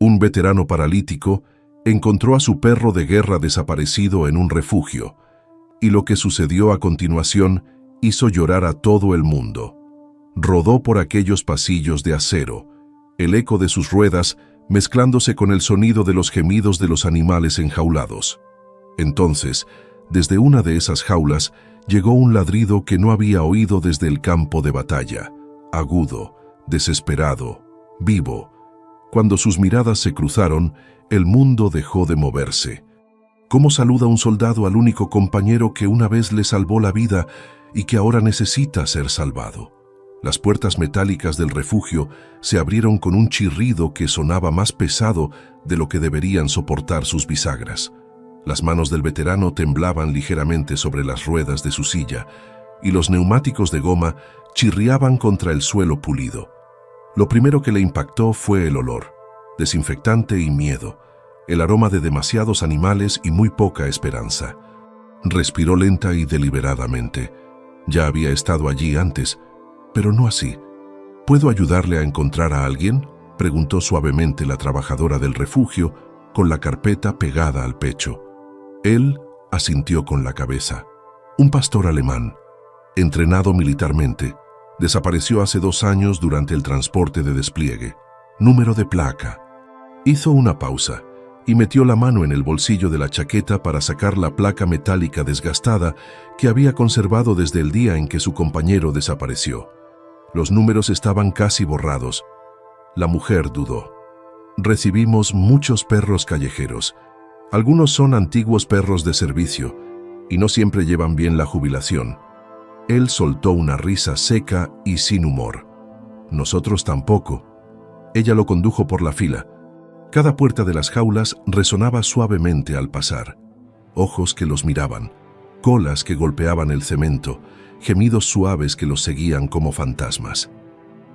Un veterano paralítico encontró a su perro de guerra desaparecido en un refugio, y lo que sucedió a continuación hizo llorar a todo el mundo. Rodó por aquellos pasillos de acero, el eco de sus ruedas mezclándose con el sonido de los gemidos de los animales enjaulados. Entonces, desde una de esas jaulas, llegó un ladrido que no había oído desde el campo de batalla, agudo, desesperado, vivo. Cuando sus miradas se cruzaron, el mundo dejó de moverse. ¿Cómo saluda un soldado al único compañero que una vez le salvó la vida y que ahora necesita ser salvado? Las puertas metálicas del refugio se abrieron con un chirrido que sonaba más pesado de lo que deberían soportar sus bisagras. Las manos del veterano temblaban ligeramente sobre las ruedas de su silla y los neumáticos de goma chirriaban contra el suelo pulido. Lo primero que le impactó fue el olor, desinfectante y miedo, el aroma de demasiados animales y muy poca esperanza. Respiró lenta y deliberadamente. Ya había estado allí antes, pero no así. ¿Puedo ayudarle a encontrar a alguien?, preguntó suavemente la trabajadora del refugio, con la carpeta pegada al pecho. Él asintió con la cabeza. Un pastor alemán, entrenado militarmente, desapareció hace 2 años durante el transporte de despliegue. Número de placa. Hizo una pausa y metió la mano en el bolsillo de la chaqueta para sacar la placa metálica desgastada que había conservado desde el día en que su compañero desapareció. Los números estaban casi borrados. La mujer dudó. Recibimos muchos perros callejeros. Algunos son antiguos perros de servicio y no siempre llevan bien la jubilación. Él soltó una risa seca y sin humor. Nosotros tampoco. Ella lo condujo por la fila. Cada puerta de las jaulas resonaba suavemente al pasar. Ojos que los miraban, colas que golpeaban el cemento, gemidos suaves que los seguían como fantasmas.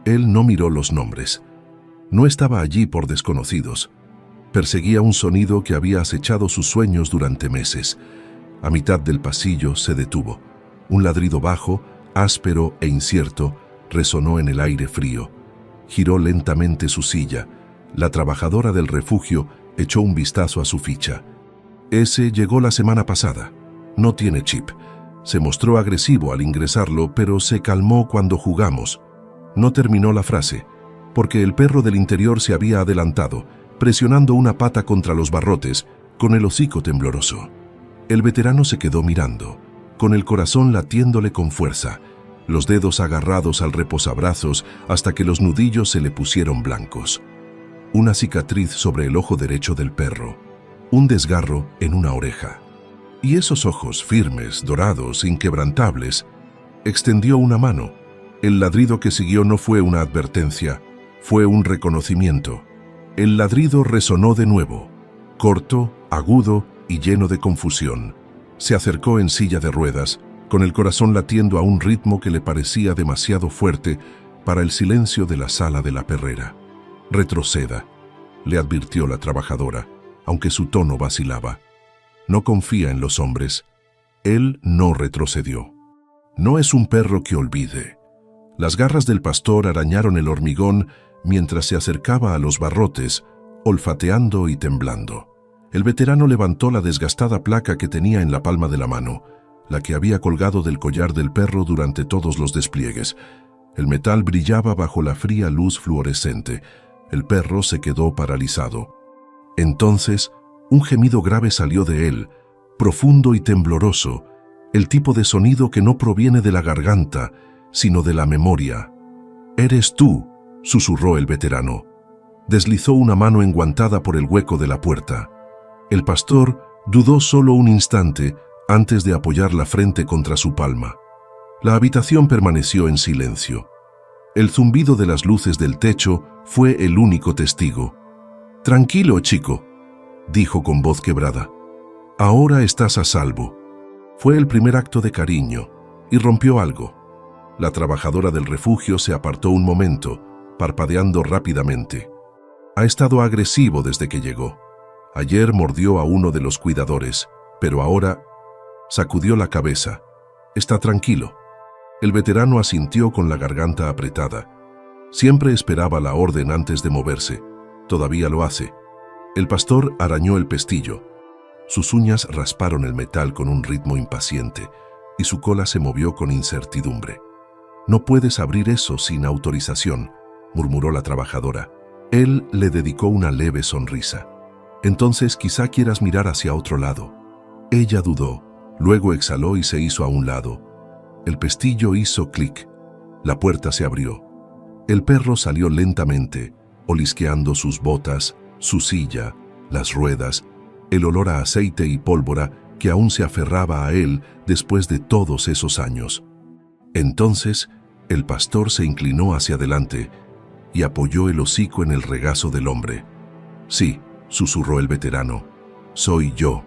Él no miró los nombres. No estaba allí por desconocidos. Perseguía un sonido que había acechado sus sueños durante meses. A mitad del pasillo se detuvo. Un ladrido bajo, áspero e incierto, resonó en el aire frío. Giró lentamente su silla. La trabajadora del refugio echó un vistazo a su ficha. Ese llegó la semana pasada. No tiene chip. Se mostró agresivo al ingresarlo, pero se calmó cuando jugamos. No terminó la frase, porque el perro del interior se había adelantado, presionando una pata contra los barrotes, con el hocico tembloroso. El veterano se quedó mirando, con el corazón latiéndole con fuerza, los dedos agarrados al reposabrazos hasta que los nudillos se le pusieron blancos. Una cicatriz sobre el ojo derecho del perro, un desgarro en una oreja. Y esos ojos firmes, dorados, inquebrantables. Extendió una mano. El ladrido que siguió no fue una advertencia, fue un reconocimiento. El ladrido resonó de nuevo, corto, agudo y lleno de confusión. Se acercó en silla de ruedas, con el corazón latiendo a un ritmo que le parecía demasiado fuerte para el silencio de la sala de la perrera. Retroceda, le advirtió la trabajadora, aunque su tono vacilaba. No confía en los hombres. Él no retrocedió. No es un perro que olvide. Las garras del pastor arañaron el hormigón mientras se acercaba a los barrotes, olfateando y temblando. El veterano levantó la desgastada placa que tenía en la palma de la mano, la que había colgado del collar del perro durante todos los despliegues. El metal brillaba bajo la fría luz fluorescente. El perro se quedó paralizado. Entonces, un gemido grave salió de él, profundo y tembloroso, el tipo de sonido que no proviene de la garganta, sino de la memoria. «Eres tú», susurró el veterano. Deslizó una mano enguantada por el hueco de la puerta. El pastor dudó solo un instante antes de apoyar la frente contra su palma. La habitación permaneció en silencio. El zumbido de las luces del techo fue el único testigo. «Tranquilo, chico», dijo con voz quebrada. «Ahora estás a salvo». Fue el primer acto de cariño, y rompió algo. La trabajadora del refugio se apartó un momento, parpadeando rápidamente. Ha estado agresivo desde que llegó. Ayer mordió a uno de los cuidadores, pero ahora sacudió la cabeza. Está tranquilo. El veterano asintió con la garganta apretada. Siempre esperaba la orden antes de moverse. Todavía lo hace. El pastor arañó el pestillo. Sus uñas rasparon el metal con un ritmo impaciente y su cola se movió con incertidumbre. «No puedes abrir eso sin autorización», murmuró la trabajadora. Él le dedicó una leve sonrisa. «Entonces quizá quieras mirar hacia otro lado». Ella dudó, luego exhaló y se hizo a un lado. El pestillo hizo clic. La puerta se abrió. El perro salió lentamente, olisqueando sus botas, su silla, las ruedas, el olor a aceite y pólvora que aún se aferraba a él después de todos esos años. Entonces, el pastor se inclinó hacia adelante y apoyó el hocico en el regazo del hombre. «Sí», susurró el veterano, «soy yo».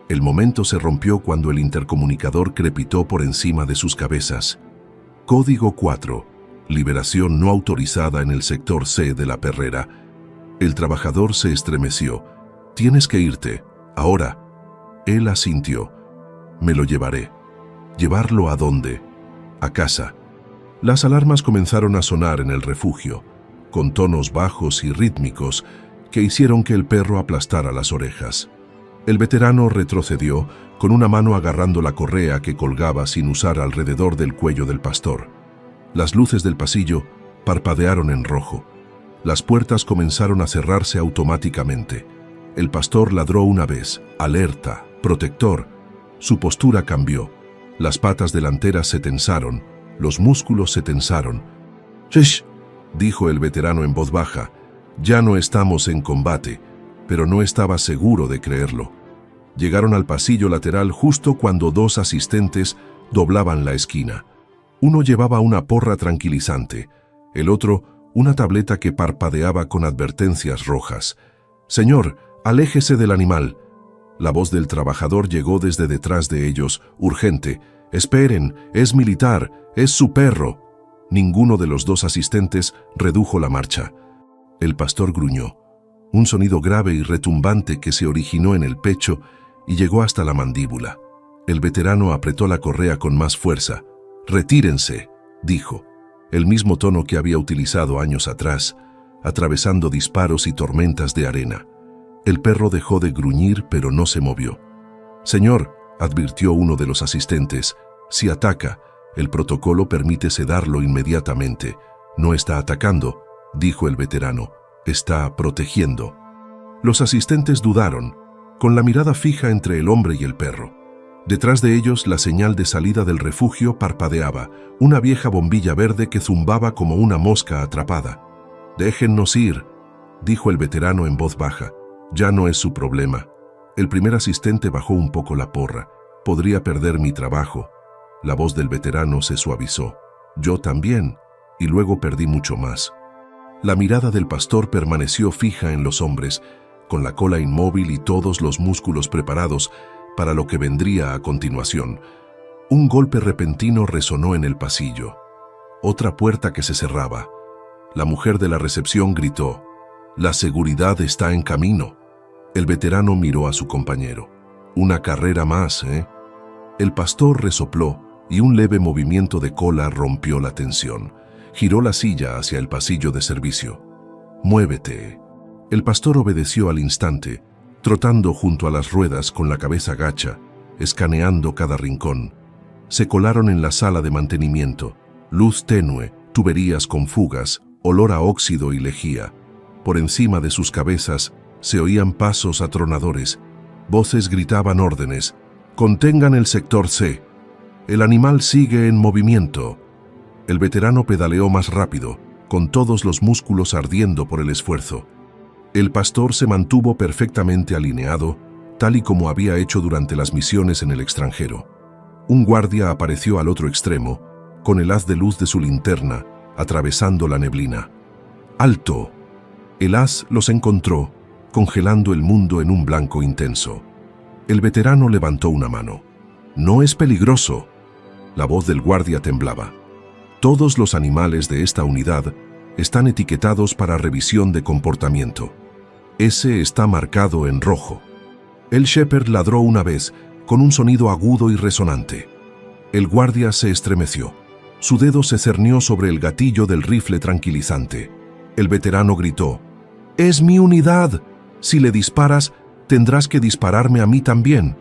El momento se rompió cuando el intercomunicador crepitó por encima de sus cabezas. Código 4. Liberación no autorizada en el sector C de la perrera. El trabajador se estremeció. «Tienes que irte. Ahora». Él asintió. «Me lo llevaré». «¿Llevarlo a dónde?» «A casa». Las alarmas comenzaron a sonar en el refugio, con tonos bajos y rítmicos que hicieron que el perro aplastara las orejas. El veterano retrocedió, con una mano agarrando la correa que colgaba sin usar alrededor del cuello del pastor. Las luces del pasillo parpadearon en rojo. Las puertas comenzaron a cerrarse automáticamente. El pastor ladró una vez, alerta, protector. Su postura cambió. Las patas delanteras se tensaron, los músculos se tensaron. «Shh», dijo el veterano en voz baja. «Ya no estamos en combate», pero no estaba seguro de creerlo. Llegaron al pasillo lateral justo cuando dos asistentes doblaban la esquina. Uno llevaba una porra tranquilizante, el otro una tableta que parpadeaba con advertencias rojas. «Señor, aléjese del animal». La voz del trabajador llegó desde detrás de ellos, urgente. «Esperen, es militar, es su perro». Ninguno de los dos asistentes redujo la marcha. El pastor gruñó, un sonido grave y retumbante que se originó en el pecho y llegó hasta la mandíbula. El veterano apretó la correa con más fuerza. «Retírense», dijo, el mismo tono que había utilizado años atrás, atravesando disparos y tormentas de arena. El perro dejó de gruñir, pero no se movió. «Señor», advirtió uno de los asistentes, «si ataca, el protocolo permite sedarlo inmediatamente». «No está atacando», dijo el veterano, «está protegiendo». Los asistentes dudaron, con la mirada fija entre el hombre y el perro. Detrás de ellos, la señal de salida del refugio parpadeaba, una vieja bombilla verde que zumbaba como una mosca atrapada. «Déjennos ir», dijo el veterano en voz baja. «Ya no es su problema». El primer asistente bajó un poco la porra. «Podría perder mi trabajo». La voz del veterano se suavizó. «Yo también», y luego perdí mucho más. La mirada del pastor permaneció fija en los hombres, con la cola inmóvil y todos los músculos preparados para lo que vendría a continuación. Un golpe repentino resonó en el pasillo. Otra puerta que se cerraba. La mujer de la recepción gritó: «La seguridad está en camino». El veterano miró a su compañero. «Una carrera más, ¿eh?». El pastor resopló y un leve movimiento de cola rompió la tensión. Giró la silla hacia el pasillo de servicio. «Muévete». El pastor obedeció al instante, trotando junto a las ruedas con la cabeza gacha, escaneando cada rincón. Se colaron en la sala de mantenimiento. Luz tenue, tuberías con fugas, olor a óxido y lejía. Por encima de sus cabezas se oían pasos atronadores. Voces gritaban órdenes. «Contengan el sector C. El animal sigue en movimiento». El veterano pedaleó más rápido, con todos los músculos ardiendo por el esfuerzo. El pastor se mantuvo perfectamente alineado, tal y como había hecho durante las misiones en el extranjero. Un guardia apareció al otro extremo, con el haz de luz de su linterna, atravesando la neblina. «¡Alto!». El haz los encontró, congelando el mundo en un blanco intenso. El veterano levantó una mano. «No es peligroso». La voz del guardia temblaba. «Todos los animales de esta unidad están etiquetados para revisión de comportamiento. Ese está marcado en rojo». El shepherd ladró una vez, con un sonido agudo y resonante. El guardia se estremeció. Su dedo se cernió sobre el gatillo del rifle tranquilizante. El veterano gritó: ¡Es mi unidad! Si le disparas, tendrás que dispararme a mí también.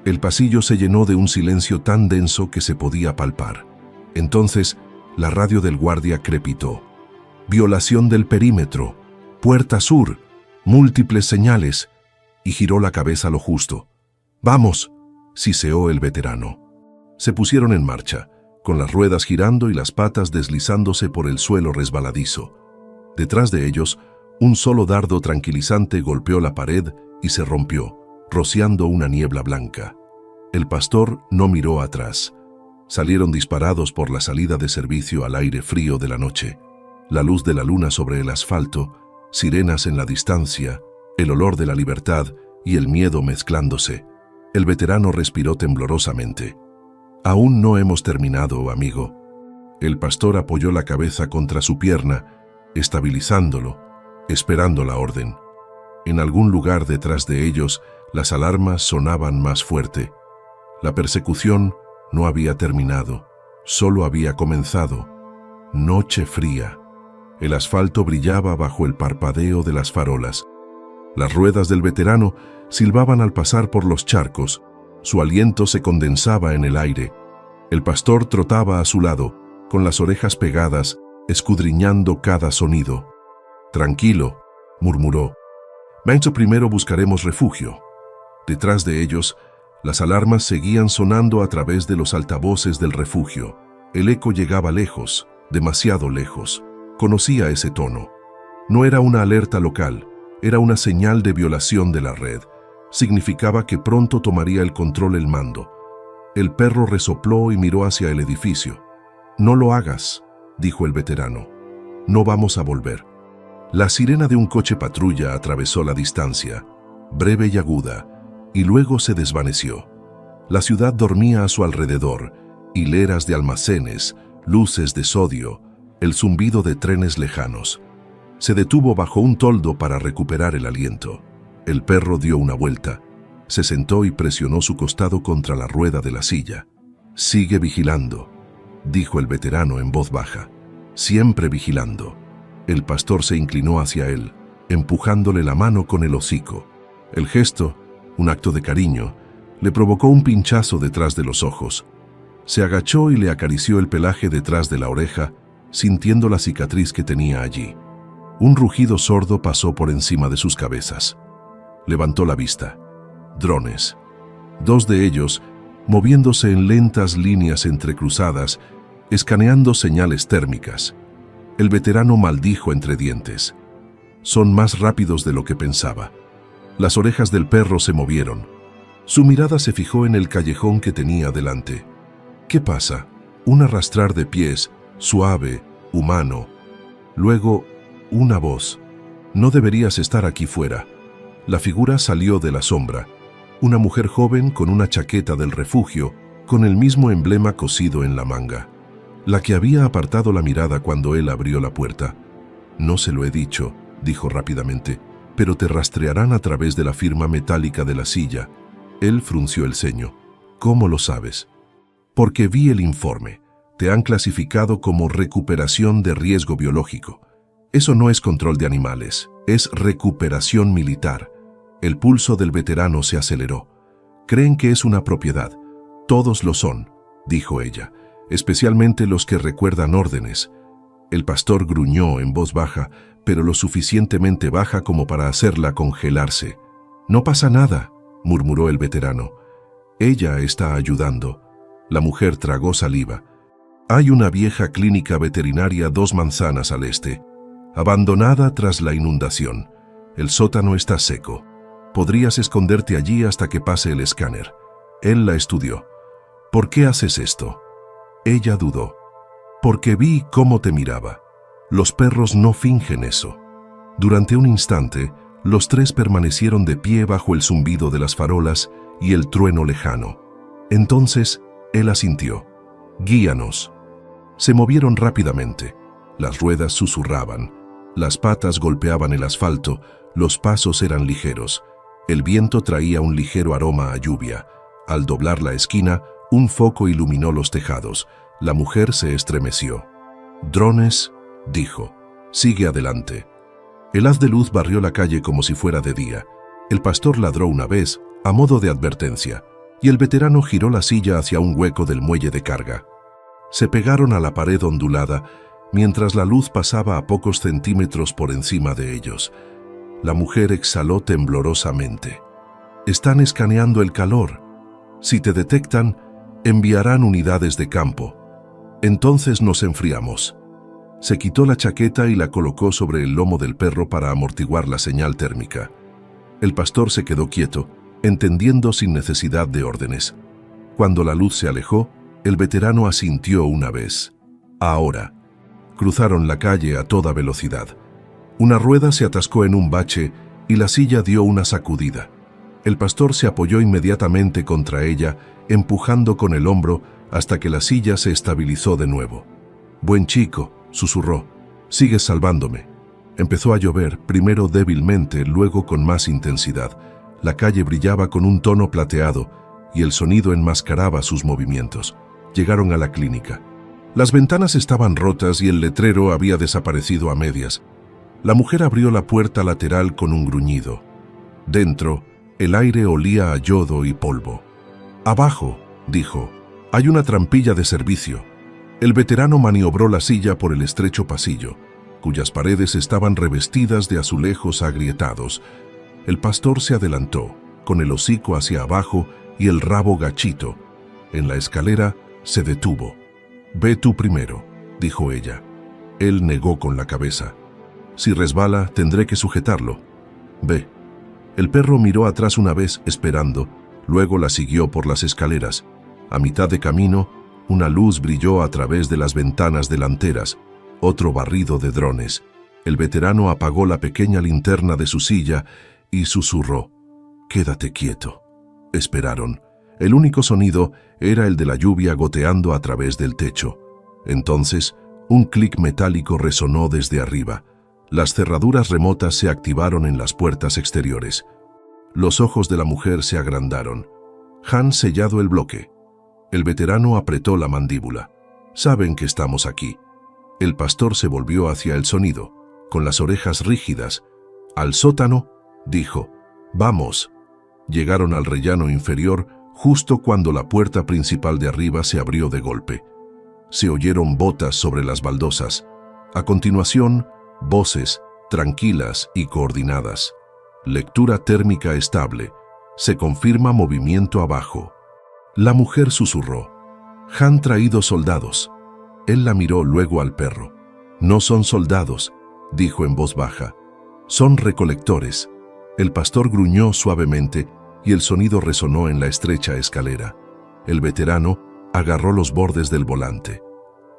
El pasillo se llenó de un silencio tan denso que se podía palpar. Entonces, la radio del guardia crepitó. Violación del perímetro, puerta sur, múltiples señales, y giró la cabeza lo justo. ¡Vamos!, siseó el veterano. Se pusieron en marcha, con las ruedas girando y las patas deslizándose por el suelo resbaladizo. Detrás de ellos, un solo dardo tranquilizante golpeó la pared y se rompió, rociando una niebla blanca. El pastor no miró atrás. Salieron disparados por la salida de servicio al aire frío de la noche. La luz de la luna sobre el asfalto, sirenas en la distancia, el olor de la libertad y el miedo mezclándose. El veterano respiró temblorosamente. «Aún no hemos terminado, amigo». El pastor apoyó la cabeza contra su pierna, estabilizándolo, esperando la orden. En algún lugar detrás de ellos, las alarmas sonaban más fuerte. La persecución no había terminado, solo había comenzado. Noche fría. El asfalto brillaba bajo el parpadeo de las farolas. Las ruedas del veterano silbaban al pasar por los charcos. Su aliento se condensaba en el aire. El pastor trotaba a su lado, con las orejas pegadas, escudriñando cada sonido. «Tranquilo», murmuró. «Maestro, primero buscaremos refugio». Detrás de ellos, las alarmas seguían sonando a través de los altavoces del refugio. El eco llegaba lejos, demasiado lejos. Conocía ese tono. No era una alerta local, era una señal de violación de la red. Significaba que pronto tomaría el control el mando. El perro resopló y miró hacia el edificio. «No lo hagas», dijo el veterano. «No vamos a volver». La sirena de un coche patrulla atravesó la distancia, breve y aguda, y luego se desvaneció. La ciudad dormía a su alrededor, hileras de almacenes, luces de sodio, el zumbido de trenes lejanos. Se detuvo bajo un toldo para recuperar el aliento. El perro dio una vuelta, se sentó y presionó su costado contra la rueda de la silla. «Sigue vigilando», dijo el veterano en voz baja. «Siempre vigilando». El pastor se inclinó hacia él, empujándole la mano con el hocico. El gesto, un acto de cariño, le provocó un pinchazo detrás de los ojos. Se agachó y le acarició el pelaje detrás de la oreja, sintiendo la cicatriz que tenía allí. Un rugido sordo pasó por encima de sus cabezas. Levantó la vista. Drones. Dos de ellos, moviéndose en lentas líneas entrecruzadas, escaneando señales térmicas. El veterano maldijo entre dientes. «Son más rápidos de lo que pensaba». Las orejas del perro se movieron. Su mirada se fijó en el callejón que tenía delante. «¿Qué pasa?» Un arrastrar de pies, suave, humano. Luego, una voz. «No deberías estar aquí fuera». La figura salió de la sombra. Una mujer joven con una chaqueta del refugio, con el mismo emblema cosido en la manga. La que había apartado la mirada cuando él abrió la puerta. «No se lo he dicho», dijo rápidamente, «pero te rastrearán a través de la firma metálica de la silla». Él frunció el ceño. «¿Cómo lo sabes?» «Porque vi el informe. Te han clasificado como recuperación de riesgo biológico. Eso no es control de animales, es recuperación militar». El pulso del veterano se aceleró. «Creen que es una propiedad. Todos lo son», dijo ella, «especialmente los que recuerdan órdenes». El pastor gruñó en voz baja, pero lo suficientemente baja como para hacerla congelarse. «No pasa nada», murmuró el veterano. «Ella está ayudando». La mujer tragó saliva. «Hay una vieja clínica veterinaria 2 manzanas al este, abandonada tras la inundación. El sótano está seco. Podrías esconderte allí hasta que pase el escáner». Él la estudió. «¿Por qué haces esto?» Ella dudó. «Porque vi cómo te miraba. Los perros no fingen eso». Durante un instante, los tres permanecieron de pie bajo el zumbido de las farolas y el trueno lejano. Entonces, él asintió. «Guíanos». Se movieron rápidamente. Las ruedas susurraban. Las patas golpeaban el asfalto. Los pasos eran ligeros. El viento traía un ligero aroma a lluvia. Al doblar la esquina, un foco iluminó los tejados. La mujer se estremeció. «Drones», dijo. «Sigue adelante». El haz de luz barrió la calle como si fuera de día. El pastor ladró una vez, a modo de advertencia, y el veterano giró la silla hacia un hueco del muelle de carga. Se pegaron a la pared ondulada, mientras la luz pasaba a pocos centímetros por encima de ellos. La mujer exhaló temblorosamente. «Están escaneando el calor. Si te detectan, enviarán unidades de campo. Entonces nos enfriamos». Se quitó la chaqueta y la colocó sobre el lomo del perro para amortiguar la señal térmica. El pastor se quedó quieto, entendiendo sin necesidad de órdenes. Cuando la luz se alejó, el veterano asintió una vez. Ahora. Cruzaron la calle a toda velocidad. Una rueda se atascó en un bache y la silla dio una sacudida. El pastor se apoyó inmediatamente contra ella, empujando con el hombro hasta que la silla se estabilizó de nuevo. «Buen chico», susurró. «Sigues salvándome». Empezó a llover, primero débilmente, luego con más intensidad. La calle brillaba con un tono plateado y el sonido enmascaraba sus movimientos. Llegaron a la clínica. Las ventanas estaban rotas y el letrero había desaparecido a medias. La mujer abrió la puerta lateral con un gruñido. Dentro, el aire olía a yodo y polvo. «Abajo», dijo, «hay una trampilla de servicio». El veterano maniobró la silla por el estrecho pasillo, cuyas paredes estaban revestidas de azulejos agrietados. El pastor se adelantó, con el hocico hacia abajo y el rabo gachito. En la escalera se detuvo. «Ve tú primero», dijo ella. Él negó con la cabeza. «Si resbala, tendré que sujetarlo». «Ve». El perro miró atrás una vez, esperando, luego la siguió por las escaleras. A mitad de camino, una luz brilló a través de las ventanas delanteras, otro barrido de drones. El veterano apagó la pequeña linterna de su silla y susurró: «Quédate quieto». Esperaron. El único sonido era el de la lluvia goteando a través del techo. Entonces, un clic metálico resonó desde arriba. Las cerraduras remotas se activaron en las puertas exteriores. Los ojos de la mujer se agrandaron. Han sellado el bloque. El veterano apretó la mandíbula. «Saben que estamos aquí». El pastor se volvió hacia el sonido, con las orejas rígidas. «Al sótano», dijo. «Vamos». Llegaron al rellano inferior justo cuando la puerta principal de arriba se abrió de golpe. Se oyeron botas sobre las baldosas. A continuación, voces, tranquilas y coordinadas. Lectura térmica estable. Se confirma movimiento abajo. La mujer susurró: «Han traído soldados». Él la miró luego al perro. «No son soldados», dijo en voz baja. «Son recolectores». El pastor gruñó suavemente y el sonido resonó en la estrecha escalera. El veterano agarró los bordes del volante.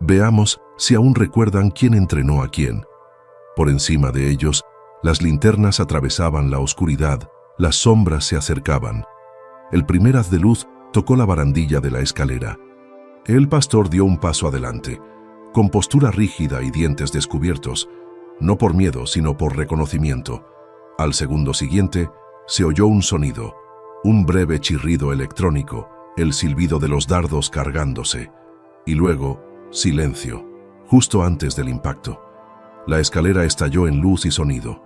«Veamos si aún recuerdan quién entrenó a quién». Por encima de ellos, las linternas atravesaban la oscuridad, las sombras se acercaban. El primer haz de luz tocó la barandilla de la escalera. El pastor dio un paso adelante, con postura rígida y dientes descubiertos, no por miedo, sino por reconocimiento. Al segundo siguiente, se oyó un sonido, un breve chirrido electrónico, el silbido de los dardos cargándose, y luego, silencio, justo antes del impacto. La escalera estalló en luz y sonido.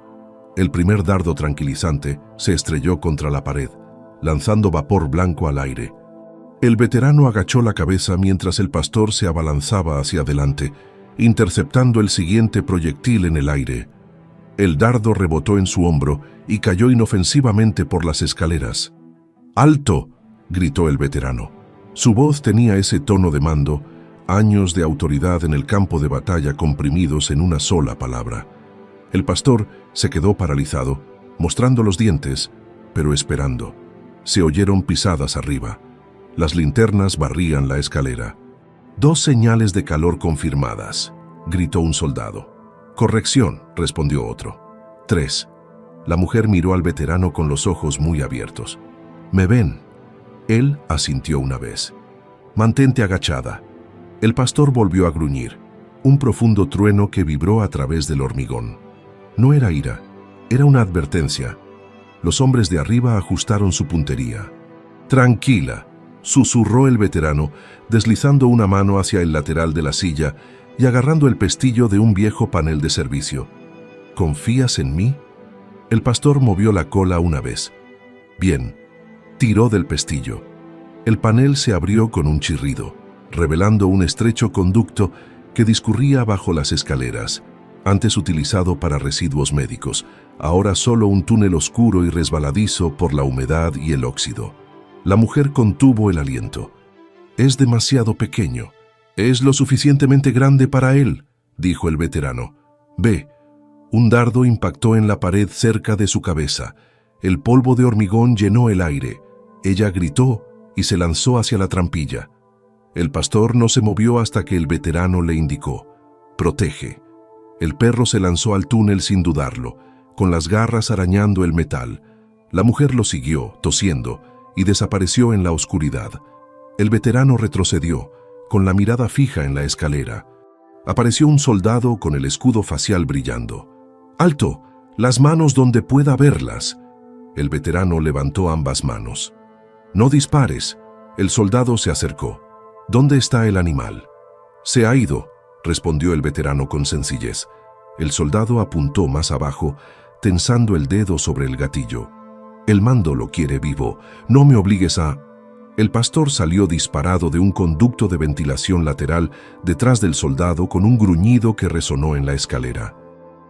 El primer dardo tranquilizante se estrelló contra la pared, lanzando vapor blanco al aire. El veterano agachó la cabeza mientras el pastor se abalanzaba hacia adelante, interceptando el siguiente proyectil en el aire. El dardo rebotó en su hombro y cayó inofensivamente por las escaleras. «¡Alto!», gritó el veterano. Su voz tenía ese tono de mando, años de autoridad en el campo de batalla comprimidos en una sola palabra. El pastor se quedó paralizado, mostrando los dientes, pero esperando. Se oyeron pisadas arriba. Las linternas barrían la escalera. «2 señales de calor confirmadas», gritó un soldado. «Corrección», respondió otro. 3. La mujer miró al veterano con los ojos muy abiertos. «¿Me ven?». Él asintió una vez. «Mantente agachada». El pastor volvió a gruñir, un profundo trueno que vibró a través del hormigón. No era ira, era una advertencia. Los hombres de arriba ajustaron su puntería. «Tranquila», susurró el veterano, deslizando una mano hacia el lateral de la silla y agarrando el pestillo de un viejo panel de servicio. ¿Confías en mí? El pastor movió la cola una vez. Bien. Tiró del pestillo. El panel se abrió con un chirrido, revelando un estrecho conducto que discurría bajo las escaleras, antes utilizado para residuos médicos, ahora solo un túnel oscuro y resbaladizo por la humedad y el óxido. La mujer contuvo el aliento. «Es demasiado pequeño. Es lo suficientemente grande para él», dijo el veterano. «Ve». Un dardo impactó en la pared cerca de su cabeza. El polvo de hormigón llenó el aire. Ella gritó y se lanzó hacia la trampilla. El pastor no se movió hasta que el veterano le indicó: «Protege». El perro se lanzó al túnel sin dudarlo, con las garras arañando el metal. La mujer lo siguió, tosiendo, y desapareció en la oscuridad. El veterano retrocedió, con la mirada fija en la escalera. Apareció un soldado con el escudo facial brillando. «¡Alto! ¡Las manos donde pueda verlas!». El veterano levantó ambas manos. «No dispares». El soldado se acercó. «¿Dónde está el animal?». «Se ha ido», respondió el veterano con sencillez. El soldado apuntó más abajo, tensando el dedo sobre el gatillo. «El mando lo quiere vivo. No me obligues a...». El pastor salió disparado de un conducto de ventilación lateral detrás del soldado con un gruñido que resonó en la escalera.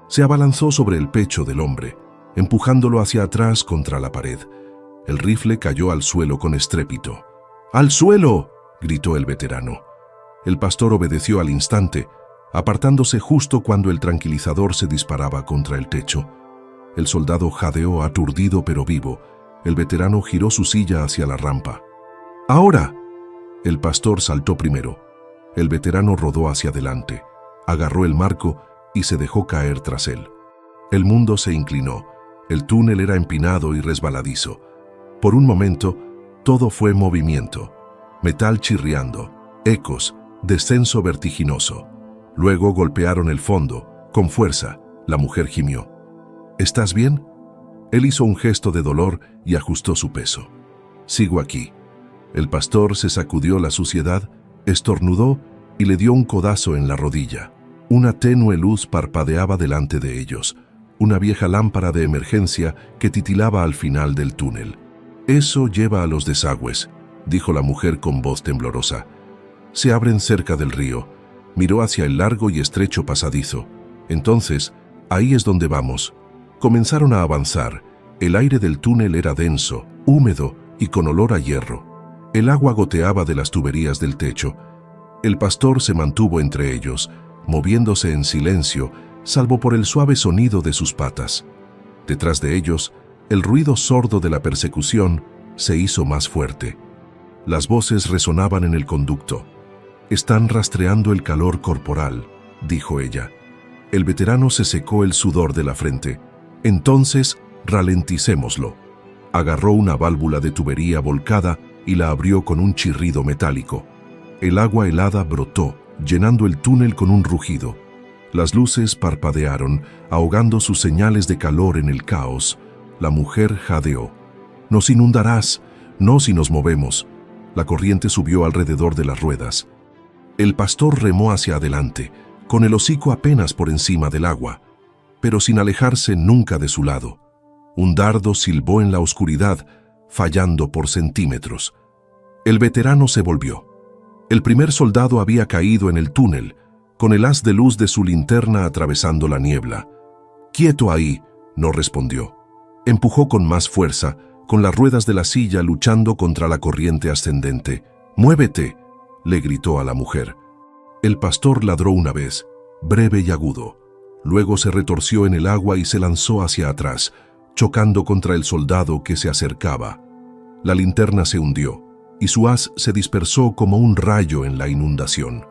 Se abalanzó sobre el pecho del hombre, empujándolo hacia atrás contra la pared. El rifle cayó al suelo con estrépito. «¡Al suelo!», gritó el veterano. El pastor obedeció al instante, apartándose justo cuando el tranquilizador se disparaba contra el techo. El soldado jadeó aturdido pero vivo. El veterano giró su silla hacia la rampa. «¡Ahora!». El pastor saltó primero. El veterano rodó hacia adelante, agarró el marco y se dejó caer tras él. El mundo se inclinó. El túnel era empinado y resbaladizo. Por un momento, todo fue movimiento. Metal chirriando, ecos, descenso vertiginoso. Luego golpearon el fondo, con fuerza. La mujer gimió. «¿Estás bien?». Él hizo un gesto de dolor y ajustó su peso. «Sigo aquí». El pastor se sacudió la suciedad, estornudó y le dio un codazo en la rodilla. Una tenue luz parpadeaba delante de ellos, una vieja lámpara de emergencia que titilaba al final del túnel. «Eso lleva a los desagües», dijo la mujer con voz temblorosa. «Se abren cerca del río». Miró hacia el largo y estrecho pasadizo. «Entonces, ahí es donde vamos». Comenzaron a avanzar. El aire del túnel era denso, húmedo y con olor a hierro. El agua goteaba de las tuberías del techo. El pastor se mantuvo entre ellos, moviéndose en silencio, salvo por el suave sonido de sus patas. Detrás de ellos, el ruido sordo de la persecución se hizo más fuerte. Las voces resonaban en el conducto. «Están rastreando el calor corporal», dijo ella. El veterano se secó el sudor de la frente. «Entonces, ralenticémoslo». Agarró una válvula de tubería volcada y la abrió con un chirrido metálico. El agua helada brotó, llenando el túnel con un rugido. Las luces parpadearon, ahogando sus señales de calor en el caos. La mujer jadeó. «Nos inundarás, no si nos movemos». La corriente subió alrededor de las ruedas. El pastor remó hacia adelante, con el hocico apenas por encima del agua, pero sin alejarse nunca de su lado. Un dardo silbó en la oscuridad, fallando por centímetros. El veterano se volvió. El primer soldado había caído en el túnel, con el haz de luz de su linterna atravesando la niebla. «Quieto ahí», no respondió. Empujó con más fuerza, con las ruedas de la silla luchando contra la corriente ascendente. «¡Muévete!», le gritó a la mujer. El pastor ladró una vez, breve y agudo. Luego se retorció en el agua y se lanzó hacia atrás, chocando contra el soldado que se acercaba. La linterna se hundió, y su haz se dispersó como un rayo en la inundación.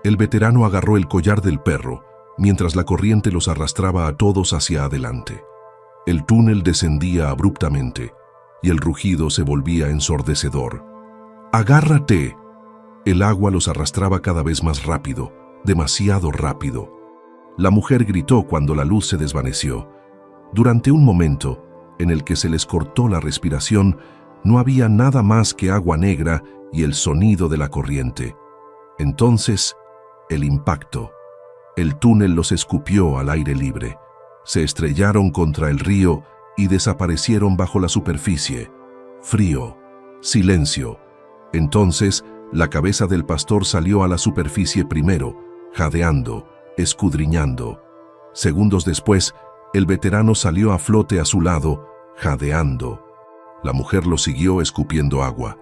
El veterano agarró el collar del perro, mientras la corriente los arrastraba a todos hacia adelante. El túnel descendía abruptamente, y el rugido se volvía ensordecedor. «¡Agárrate!». El agua los arrastraba cada vez más rápido, demasiado rápido. La mujer gritó cuando la luz se desvaneció. Durante un momento, en el que se les cortó la respiración, no había nada más que agua negra y el sonido de la corriente. Entonces, el impacto. El túnel los escupió al aire libre. Se estrellaron contra el río y desaparecieron bajo la superficie. Frío, silencio. Entonces, la cabeza del pastor salió a la superficie primero, jadeando, escudriñando. Segundos después, el veterano salió a flote a su lado, jadeando. La mujer lo siguió escupiendo agua.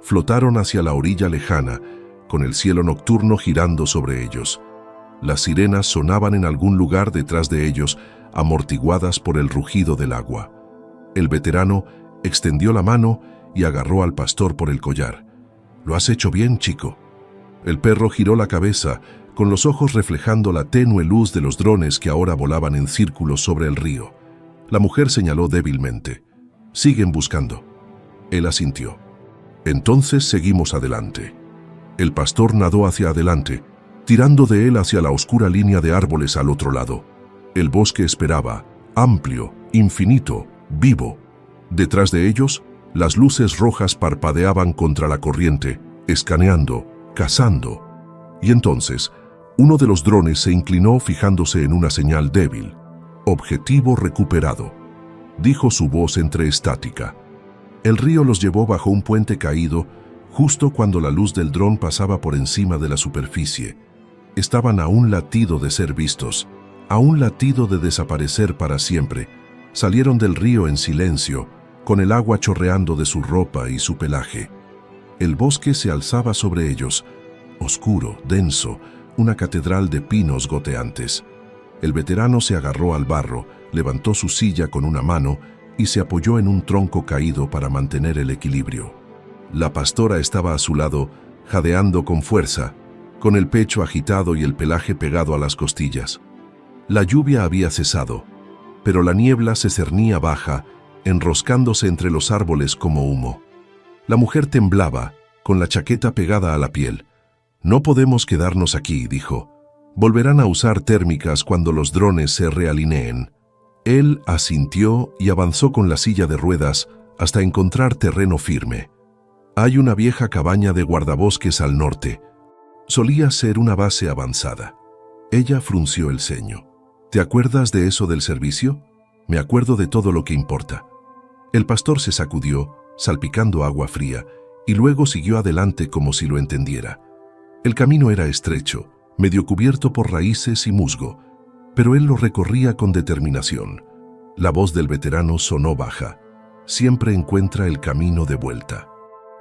Flotaron hacia la orilla lejana, con el cielo nocturno girando sobre ellos. Las sirenas sonaban en algún lugar detrás de ellos, amortiguadas por el rugido del agua. El veterano extendió la mano y agarró al pastor por el collar. «Lo has hecho bien, chico». El perro giró la cabeza, con los ojos reflejando la tenue luz de los drones que ahora volaban en círculos sobre el río. La mujer señaló débilmente. «Siguen buscando». Él asintió. «Entonces seguimos adelante». El pastor nadó hacia adelante, tirando de él hacia la oscura línea de árboles al otro lado. El bosque esperaba, amplio, infinito, vivo. Detrás de ellos, las luces rojas parpadeaban contra la corriente, escaneando, cazando. Y entonces, uno de los drones se inclinó fijándose en una señal débil. «Objetivo recuperado», dijo su voz entre estática. El río los llevó bajo un puente caído, justo cuando la luz del dron pasaba por encima de la superficie. Estaban a un latido de ser vistos, a un latido de desaparecer para siempre. Salieron del río en silencio, con el agua chorreando de su ropa y su pelaje. El bosque se alzaba sobre ellos, oscuro, denso, una catedral de pinos goteantes. El veterano se agarró al barro, levantó su silla con una mano y se apoyó en un tronco caído para mantener el equilibrio. La pastora estaba a su lado, jadeando con fuerza, con el pecho agitado y el pelaje pegado a las costillas. La lluvia había cesado, pero la niebla se cernía baja, enroscándose entre los árboles como humo. La mujer temblaba, con la chaqueta pegada a la piel. «No podemos quedarnos aquí», dijo. «Volverán a usar térmicas cuando los drones se realineen». Él asintió y avanzó con la silla de ruedas hasta encontrar terreno firme. Hay una vieja cabaña de guardabosques al norte. Solía ser una base avanzada. Ella frunció el ceño. «¿Te acuerdas de eso del servicio?» «Me acuerdo de todo lo que importa». El pastor se sacudió, salpicando agua fría, y luego siguió adelante como si lo entendiera. El camino era estrecho, medio cubierto por raíces y musgo, pero él lo recorría con determinación. La voz del veterano sonó baja. «Siempre encuentra el camino de vuelta».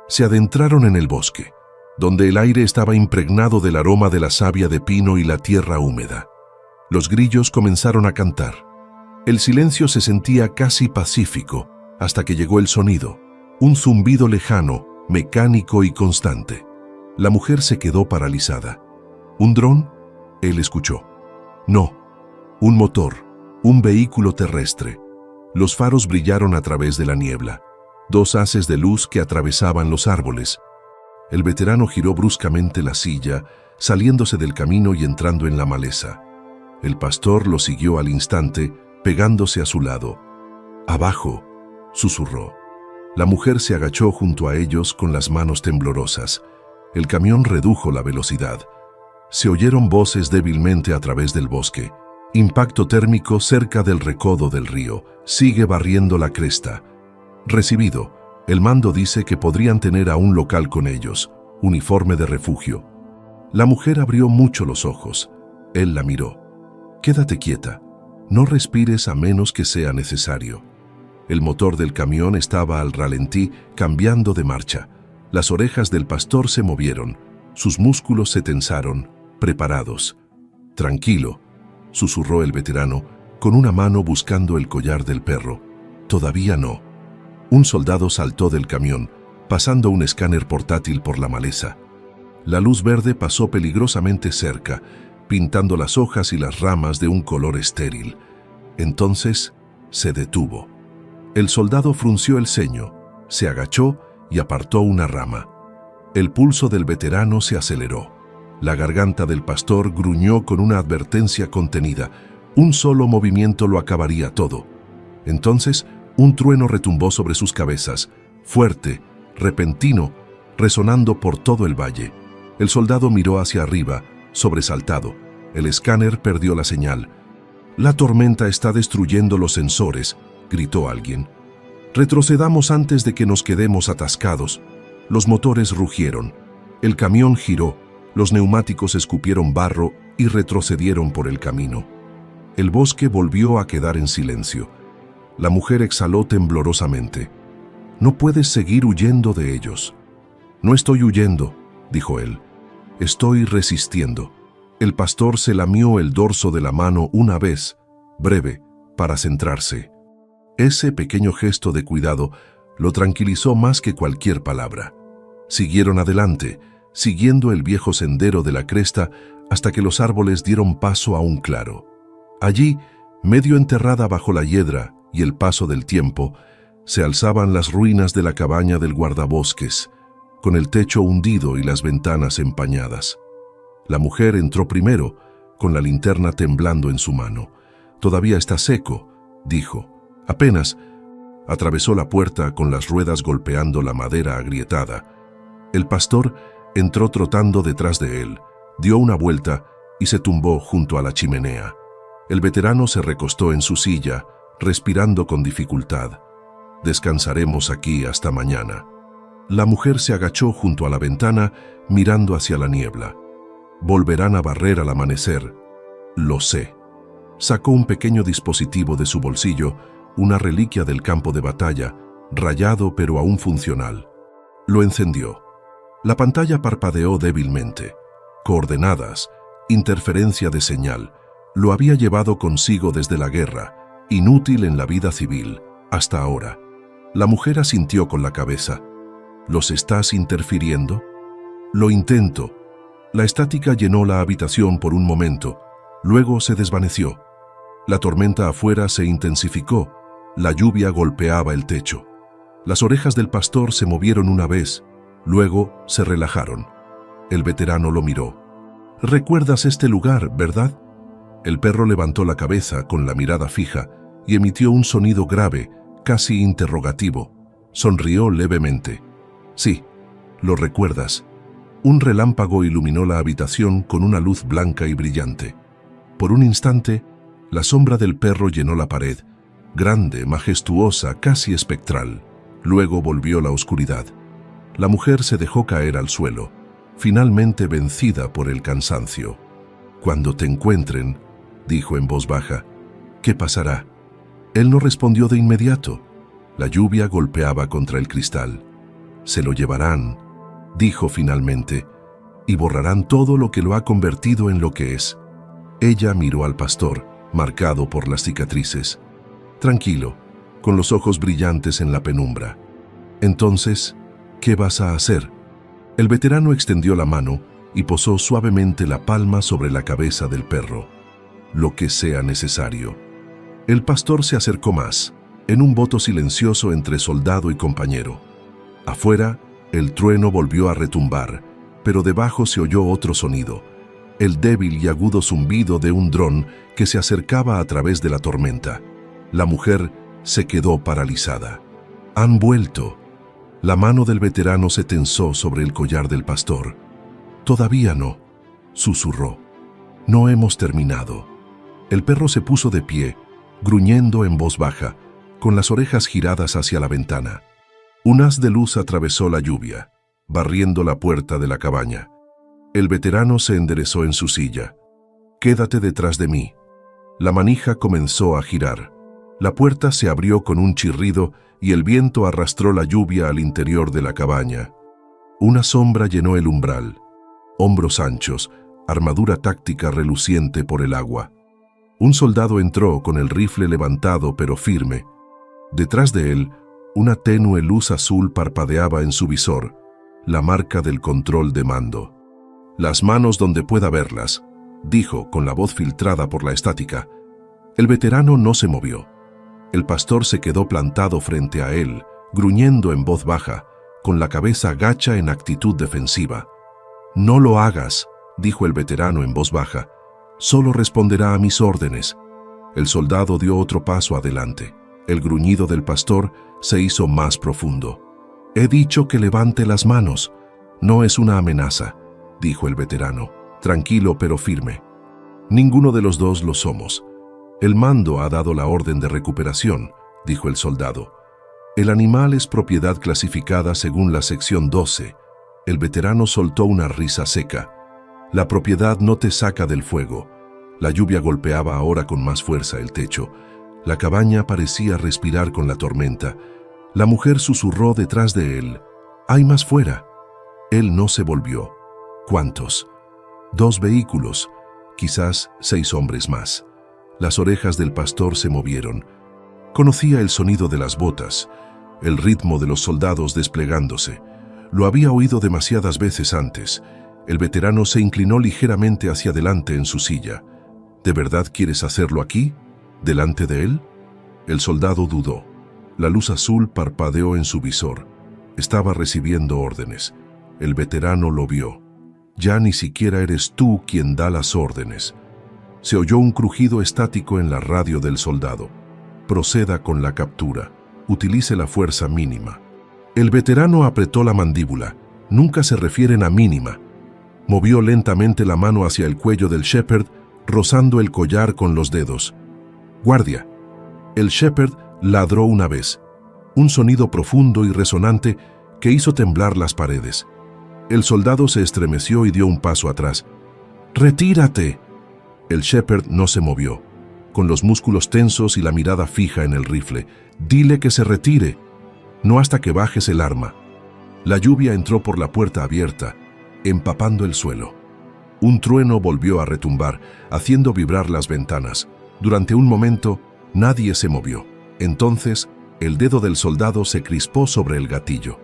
Se adentraron en el bosque, donde el aire estaba impregnado del aroma de la savia de pino y la tierra húmeda. Los grillos comenzaron a cantar. El silencio se sentía casi pacífico hasta que llegó el sonido, un zumbido lejano, mecánico y constante. La mujer se quedó paralizada. ¿Un dron? Él escuchó. No, un motor, un vehículo terrestre. Los faros brillaron a través de la niebla. Dos haces de luz que atravesaban los árboles. El veterano giró bruscamente la silla, saliéndose del camino y entrando en la maleza. El pastor lo siguió al instante, pegándose a su lado. «Abajo», susurró. La mujer se agachó junto a ellos con las manos temblorosas. El camión redujo la velocidad. Se oyeron voces débilmente a través del bosque. «Impacto térmico cerca del recodo del río. Sigue barriendo la cresta». «Recibido. El mando dice que podrían tener a un local con ellos. Uniforme de refugio». La mujer abrió mucho los ojos. Él la miró. «Quédate quieta. No respires a menos que sea necesario». El motor del camión estaba al ralentí, cambiando de marcha. Las orejas del pastor se movieron. Sus músculos se tensaron, preparados. «Tranquilo», susurró el veterano, con una mano buscando el collar del perro. «Todavía no». Un soldado saltó del camión, pasando un escáner portátil por la maleza. La luz verde pasó peligrosamente cerca, pintando las hojas y las ramas de un color estéril. Entonces se detuvo. El soldado frunció el ceño, se agachó y apartó una rama. El pulso del veterano se aceleró. La garganta del pastor gruñó con una advertencia contenida. Un solo movimiento lo acabaría todo. Entonces, un trueno retumbó sobre sus cabezas, fuerte, repentino, resonando por todo el valle. El soldado miró hacia arriba, sobresaltado. El escáner perdió la señal. La tormenta está destruyendo los sensores, gritó alguien. Retrocedamos antes de que nos quedemos atascados. Los motores rugieron. El camión giró, los neumáticos escupieron barro y retrocedieron por el camino. El bosque volvió a quedar en silencio. La mujer exhaló temblorosamente. No puedes seguir huyendo de ellos. No estoy huyendo, dijo él. Estoy resistiendo. El pastor se lamió el dorso de la mano una vez, breve, para centrarse. Ese pequeño gesto de cuidado lo tranquilizó más que cualquier palabra. Siguieron adelante, siguiendo el viejo sendero de la cresta hasta que los árboles dieron paso a un claro. Allí, medio enterrada bajo la hiedra y el paso del tiempo, se alzaban las ruinas de la cabaña del guardabosques, con el techo hundido y las ventanas empañadas. La mujer entró primero, con la linterna temblando en su mano. «Todavía está seco», dijo. Apenas atravesó la puerta con las ruedas golpeando la madera agrietada. El pastor entró trotando detrás de él, dio una vuelta y se tumbó junto a la chimenea. El veterano se recostó en su silla, respirando con dificultad. «Descansaremos aquí hasta mañana». La mujer se agachó junto a la ventana, mirando hacia la niebla. «Volverán a barrer al amanecer». «Lo sé». Sacó un pequeño dispositivo de su bolsillo, una reliquia del campo de batalla, rayado pero aún funcional. Lo encendió. La pantalla parpadeó débilmente. Coordenadas, interferencia de señal. Lo había llevado consigo desde la guerra, inútil en la vida civil, hasta ahora. La mujer asintió con la cabeza. «¿Los estás interfiriendo?» «Lo intento». La estática llenó la habitación por un momento, luego se desvaneció. La tormenta afuera se intensificó, la lluvia golpeaba el techo. Las orejas del pastor se movieron una vez, luego se relajaron. El veterano lo miró. «¿Recuerdas este lugar, verdad?» El perro levantó la cabeza con la mirada fija y emitió un sonido grave, casi interrogativo. Sonrió levemente. «Sí, lo recuerdas». Un relámpago iluminó la habitación con una luz blanca y brillante. Por un instante, la sombra del perro llenó la pared, grande, majestuosa, casi espectral. Luego volvió la oscuridad. La mujer se dejó caer al suelo, finalmente vencida por el cansancio. «Cuando te encuentren», dijo en voz baja, «¿qué pasará?» Él no respondió de inmediato. La lluvia golpeaba contra el cristal. «Se lo llevarán», dijo finalmente, «y borrarán todo lo que lo ha convertido en lo que es». Ella miró al pastor, marcado por las cicatrices. Tranquilo, con los ojos brillantes en la penumbra. «Entonces, ¿qué vas a hacer?» El veterano extendió la mano y posó suavemente la palma sobre la cabeza del perro. «Lo que sea necesario». El pastor se acercó más, en un voto silencioso entre soldado y compañero. Afuera, el trueno volvió a retumbar, pero debajo se oyó otro sonido, el débil y agudo zumbido de un dron que se acercaba a través de la tormenta. La mujer se quedó paralizada. «Han vuelto». La mano del veterano se tensó sobre el collar del pastor. «Todavía no», susurró. «No hemos terminado». El perro se puso de pie, gruñendo en voz baja, con las orejas giradas hacia la ventana. Un haz de luz atravesó la lluvia, barriendo la puerta de la cabaña. El veterano se enderezó en su silla. «Quédate detrás de mí». La manija comenzó a girar. La puerta se abrió con un chirrido y el viento arrastró la lluvia al interior de la cabaña. Una sombra llenó el umbral. Hombros anchos, armadura táctica reluciente por el agua. Un soldado entró con el rifle levantado pero firme. Detrás de él, una tenue luz azul parpadeaba en su visor, la marca del control de mando. «Las manos donde pueda verlas», dijo con la voz filtrada por la estática. El veterano no se movió. El pastor se quedó plantado frente a él, gruñendo en voz baja, con la cabeza gacha en actitud defensiva. «No lo hagas», dijo el veterano en voz baja. «Solo responderá a mis órdenes». El soldado dio otro paso adelante. El gruñido del pastor se hizo más profundo. «He dicho que levante las manos. No es una amenaza», dijo el veterano, tranquilo pero firme. «Ninguno de los dos lo somos. El mando ha dado la orden de recuperación, dijo el soldado. El animal es propiedad clasificada según la sección 12. El veterano soltó una risa seca. La propiedad no te saca del fuego. La lluvia golpeaba ahora con más fuerza el techo. La cabaña parecía respirar con la tormenta. La mujer susurró detrás de él: «Hay más fuera». Él no se volvió. ¿Cuántos? 2 vehículos, quizás 6 hombres más. Las orejas del pastor se movieron. Conocía el sonido de las botas, el ritmo de los soldados desplegándose. Lo había oído demasiadas veces antes. El veterano se inclinó ligeramente hacia adelante en su silla. ¿De verdad quieres hacerlo aquí? ¿Delante de él? El soldado dudó. La luz azul parpadeó en su visor. Estaba recibiendo órdenes. El veterano lo vio. Ya ni siquiera eres tú quien da las órdenes. Se oyó un crujido estático en la radio del soldado. Proceda con la captura. Utilice la fuerza mínima. El veterano apretó la mandíbula. Nunca se refieren a mínima. Movió lentamente la mano hacia el cuello del Shepherd, rozando el collar con los dedos. «Guardia». El Shepherd ladró una vez. Un sonido profundo y resonante que hizo temblar las paredes. El soldado se estremeció y dio un paso atrás. «¡Retírate!». El Shepherd no se movió, con los músculos tensos y la mirada fija en el rifle. «Dile que se retire. No hasta que bajes el arma». La lluvia entró por la puerta abierta, empapando el suelo. Un trueno volvió a retumbar, haciendo vibrar las ventanas. Durante un momento, nadie se movió. Entonces, el dedo del soldado se crispó sobre el gatillo.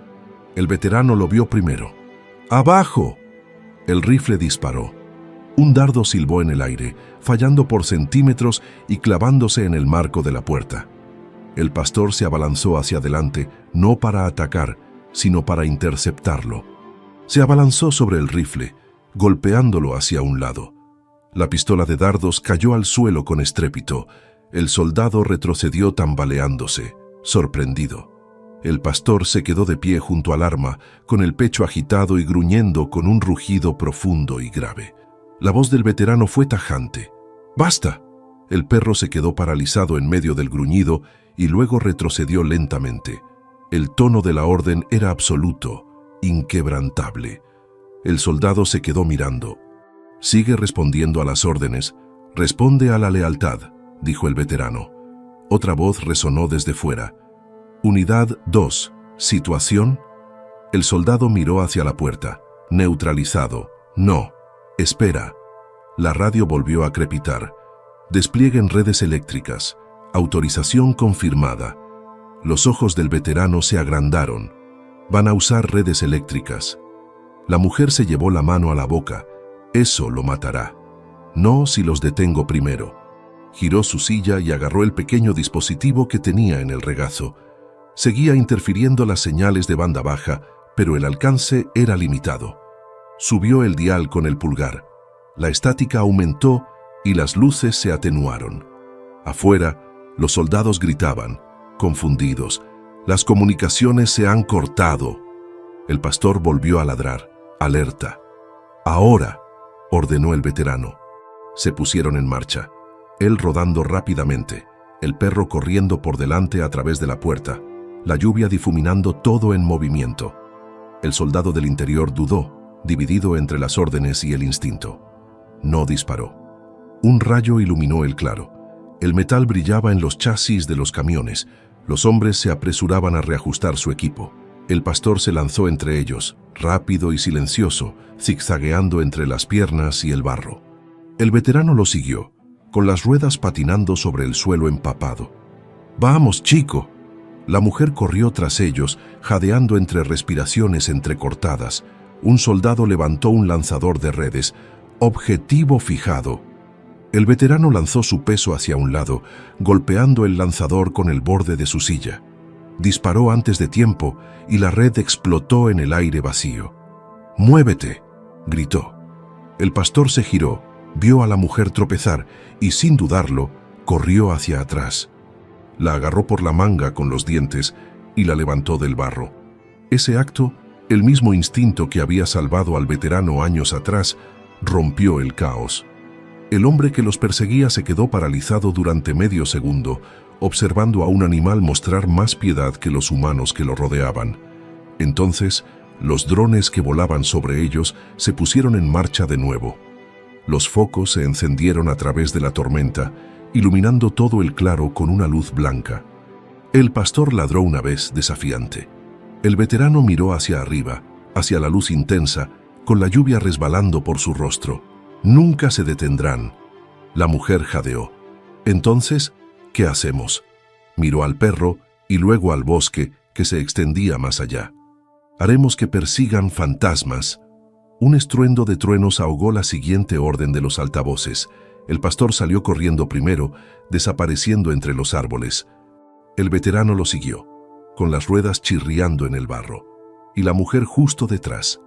El veterano lo vio primero. «¡Abajo!». El rifle disparó. Un dardo silbó en el aire, fallando por centímetros y clavándose en el marco de la puerta. El pastor se abalanzó hacia adelante, no para atacar, sino para interceptarlo. Se abalanzó sobre el rifle, golpeándolo hacia un lado. La pistola de dardos cayó al suelo con estrépito. El soldado retrocedió tambaleándose, sorprendido. El pastor se quedó de pie junto al arma, con el pecho agitado y gruñendo con un rugido profundo y grave. La voz del veterano fue tajante. «¡Basta!». El perro se quedó paralizado en medio del gruñido y luego retrocedió lentamente. El tono de la orden era absoluto, inquebrantable. El soldado se quedó mirando. «Sigue respondiendo a las órdenes. Responde a la lealtad», dijo el veterano. Otra voz resonó desde fuera. «Unidad 2. ¿Situación?». El soldado miró hacia la puerta. «Neutralizado». «No. Espera». La radio volvió a crepitar. «Desplieguen redes eléctricas. Autorización confirmada». Los ojos del veterano se agrandaron. «Van a usar redes eléctricas». La mujer se llevó la mano a la boca. «Eso lo matará». «No si los detengo primero». Giró su silla y agarró el pequeño dispositivo que tenía en el regazo. Seguía interfiriendo las señales de banda baja, pero el alcance era limitado. Subió el dial con el pulgar. La estática aumentó y las luces se atenuaron. Afuera, los soldados gritaban, confundidos. «Las comunicaciones se han cortado». El pastor volvió a ladrar, alerta. «Ahora», ordenó el veterano. Se pusieron en marcha, él rodando rápidamente, el perro corriendo por delante a través de la puerta, la lluvia difuminando todo en movimiento. El soldado del interior dudó, dividido entre las órdenes y el instinto. No disparó. Un rayo iluminó el claro. El metal brillaba en los chasis de los camiones. Los hombres se apresuraban a reajustar su equipo. El pastor se lanzó entre ellos, rápido y silencioso, zigzagueando entre las piernas y el barro. El veterano lo siguió, con las ruedas patinando sobre el suelo empapado. «¡Vamos, chico!». La mujer corrió tras ellos, jadeando entre respiraciones entrecortadas. Un soldado levantó un lanzador de redes. «Objetivo fijado». El veterano lanzó su peso hacia un lado, golpeando el lanzador con el borde de su silla. Disparó antes de tiempo y la red explotó en el aire vacío. «¡Muévete!», gritó. El pastor se giró, vio a la mujer tropezar y, sin dudarlo, corrió hacia atrás. La agarró por la manga con los dientes y la levantó del barro. Ese acto, el mismo instinto que había salvado al veterano años atrás, rompió el caos. El hombre que los perseguía se quedó paralizado durante medio segundo, observando a un animal mostrar más piedad que los humanos que lo rodeaban. Entonces, los drones que volaban sobre ellos se pusieron en marcha de nuevo. Los focos se encendieron a través de la tormenta, iluminando todo el claro con una luz blanca. El pastor ladró una vez, desafiante. El veterano miró hacia arriba, hacia la luz intensa, con la lluvia resbalando por su rostro. «Nunca se detendrán». La mujer jadeó. «Entonces, ¿qué hacemos?». Miró al perro y luego al bosque que se extendía más allá. «Haremos que persigan fantasmas». Un estruendo de truenos ahogó la siguiente orden de los altavoces. El pastor salió corriendo primero, desapareciendo entre los árboles. El veterano lo siguió, con las ruedas chirriando en el barro, y la mujer justo detrás.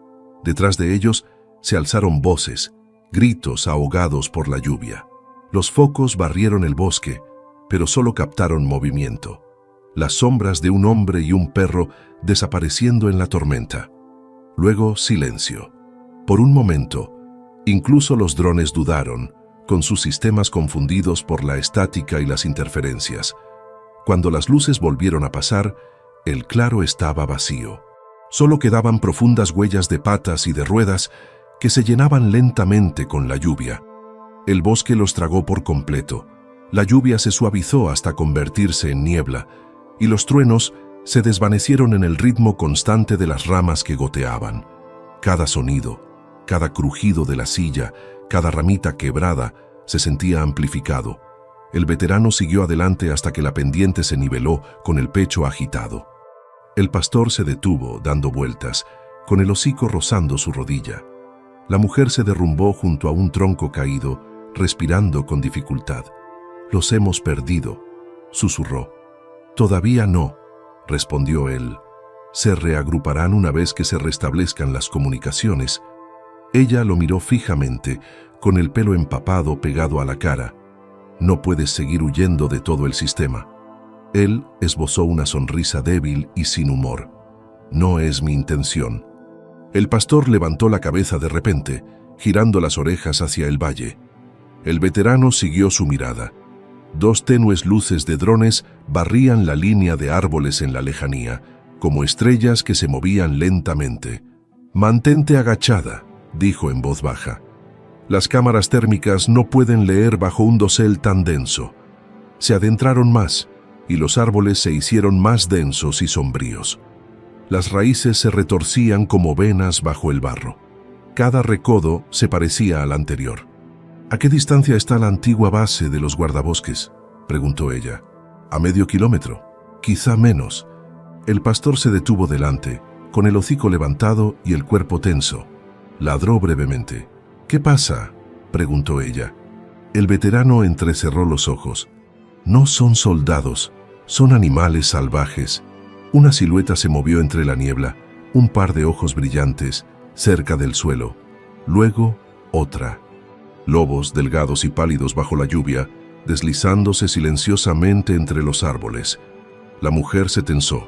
Detrás de ellos se alzaron voces, gritos ahogados por la lluvia. Los focos barrieron el bosque, pero solo captaron movimiento. Las sombras de un hombre y un perro desapareciendo en la tormenta. Luego silencio. Por un momento, incluso los drones dudaron, con sus sistemas confundidos por la estática y las interferencias. Cuando las luces volvieron a pasar, el claro estaba vacío. Solo quedaban profundas huellas de patas y de ruedas que se llenaban lentamente con la lluvia. El bosque los tragó por completo. La lluvia se suavizó hasta convertirse en niebla, y los truenos se desvanecieron en el ritmo constante de las ramas que goteaban. Cada sonido, cada crujido de la silla, cada ramita quebrada, se sentía amplificado. El veterano siguió adelante hasta que la pendiente se niveló con el pecho agitado. El pastor se detuvo, dando vueltas, con el hocico rozando su rodilla. La mujer se derrumbó junto a un tronco caído, respirando con dificultad. «Los hemos perdido», susurró. «Todavía no», respondió él. «Se reagruparán una vez que se restablezcan las comunicaciones». Ella lo miró fijamente, con el pelo empapado pegado a la cara. «No puedes seguir huyendo de todo el sistema». Él esbozó una sonrisa débil y sin humor. «No es mi intención». El pastor levantó la cabeza de repente, girando las orejas hacia el valle. El veterano siguió su mirada. Dos tenues luces de drones barrían la línea de árboles en la lejanía, como estrellas que se movían lentamente. «Mantente agachada», dijo en voz baja. «Las cámaras térmicas no pueden leer bajo un dosel tan denso». Se adentraron más, y los árboles se hicieron más densos y sombríos. Las raíces se retorcían como venas bajo el barro. Cada recodo se parecía al anterior. «¿A qué distancia está la antigua base de los guardabosques?», preguntó ella. «A medio kilómetro, quizá menos». El pastor se detuvo delante, con el hocico levantado y el cuerpo tenso. Ladró brevemente. «¿Qué pasa?», preguntó ella. El veterano entrecerró los ojos. «No son soldados, son animales salvajes». Una silueta se movió entre la niebla, un par de ojos brillantes, cerca del suelo. Luego, otra. Lobos delgados y pálidos bajo la lluvia, deslizándose silenciosamente entre los árboles. La mujer se tensó.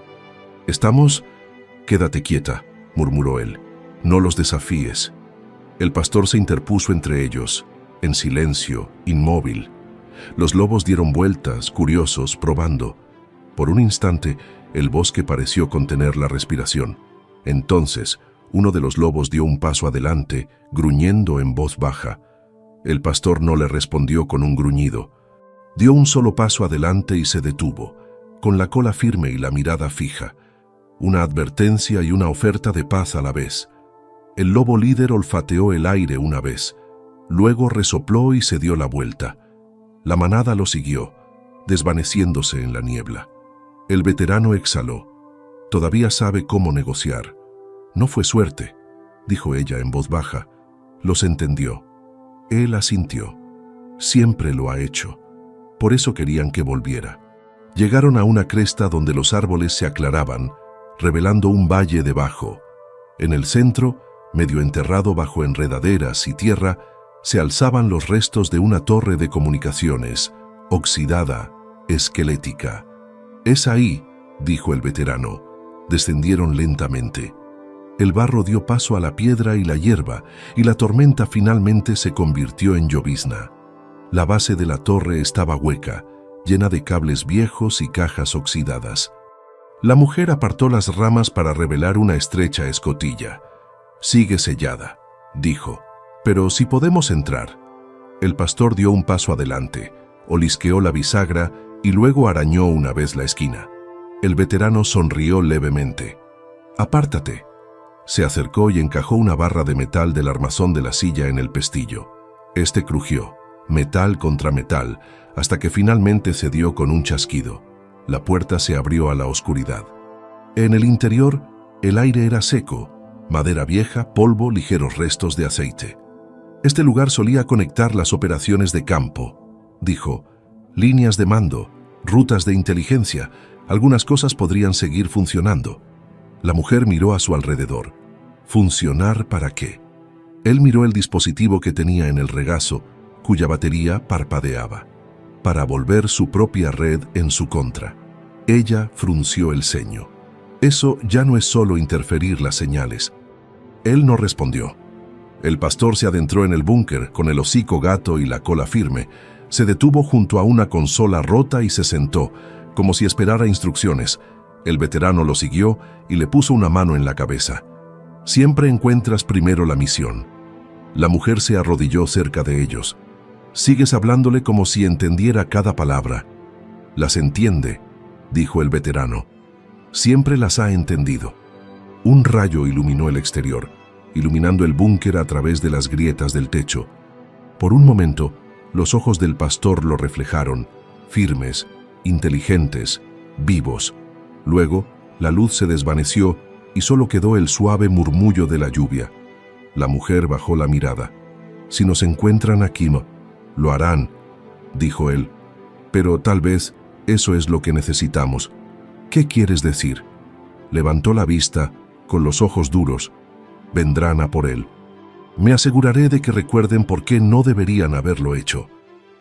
«¿Estamos?» «Quédate quieta», murmuró él. «No los desafíes». El pastor se interpuso entre ellos, en silencio, inmóvil. Los lobos dieron vueltas, curiosos, probando. Por un instante, el bosque pareció contener la respiración. Entonces, uno de los lobos dio un paso adelante, gruñendo en voz baja. El pastor no le respondió con un gruñido. Dio un solo paso adelante y se detuvo, con la cola firme y la mirada fija. Una advertencia y una oferta de paz a la vez. El lobo líder olfateó el aire una vez, luego resopló y se dio la vuelta. La manada lo siguió, desvaneciéndose en la niebla. El veterano exhaló. Todavía sabe cómo negociar. «No fue suerte», dijo ella en voz baja. Los entendió. Él asintió. Siempre lo ha hecho. Por eso querían que volviera. Llegaron a una cresta donde los árboles se aclaraban, revelando un valle debajo. En el centro, medio enterrado bajo enredaderas y tierra, se alzaban los restos de una torre de comunicaciones, oxidada, esquelética. «Es ahí», dijo el veterano. Descendieron lentamente. El barro dio paso a la piedra y la hierba, y la tormenta finalmente se convirtió en llovizna. La base de la torre estaba hueca, llena de cables viejos y cajas oxidadas. La mujer apartó las ramas para revelar una estrecha escotilla. «Sigue sellada», dijo, «pero si podemos entrar». El pastor dio un paso adelante, olisqueó la bisagra y luego arañó una vez la esquina. El veterano sonrió levemente. «Apártate». Se acercó y encajó una barra de metal del armazón de la silla en el pestillo. Este crujió, metal contra metal, hasta que finalmente cedió con un chasquido. La puerta se abrió a la oscuridad. En el interior, el aire era seco, madera vieja, polvo, ligeros restos de aceite. Este lugar solía conectar las operaciones de campo, dijo. Líneas de mando, rutas de inteligencia, algunas cosas podrían seguir funcionando. La mujer miró a su alrededor. ¿Funcionar para qué? Él miró el dispositivo que tenía en el regazo, cuya batería parpadeaba, para volver su propia red en su contra. Ella frunció el ceño. Eso ya no es solo interferir las señales. Él no respondió. El pastor se adentró en el búnker con el hocico gato y la cola firme. Se detuvo junto a una consola rota y se sentó, como si esperara instrucciones. El veterano lo siguió y le puso una mano en la cabeza. Siempre encuentras primero la misión. La mujer se arrodilló cerca de ellos. Sigues hablándole como si entendiera cada palabra. Las entiende, dijo el veterano. Siempre las ha entendido. Un rayo iluminó el exterior, iluminando el búnker a través de las grietas del techo. Por un momento, los ojos del pastor lo reflejaron, firmes, inteligentes, vivos. Luego, la luz se desvaneció y solo quedó el suave murmullo de la lluvia. La mujer bajó la mirada. Si nos encuentran aquí, lo harán, dijo él. Pero tal vez eso es lo que necesitamos. ¿Qué quieres decir? Levantó la vista, con los ojos duros. Vendrán a por él. Me aseguraré de que recuerden por qué no deberían haberlo hecho.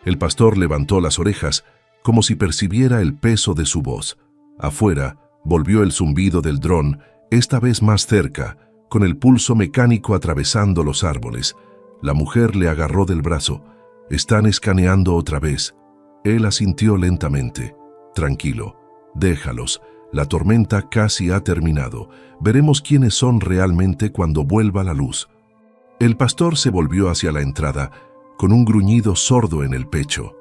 El pastor levantó las orejas, como si percibiera el peso de su voz. Afuera, volvió el zumbido del dron, esta vez más cerca, con el pulso mecánico atravesando los árboles. La mujer le agarró del brazo. Están escaneando otra vez. Él asintió lentamente. Tranquilo, déjalos. La tormenta casi ha terminado. Veremos quiénes son realmente cuando vuelva la luz. El pastor se volvió hacia la entrada, con un gruñido sordo en el pecho.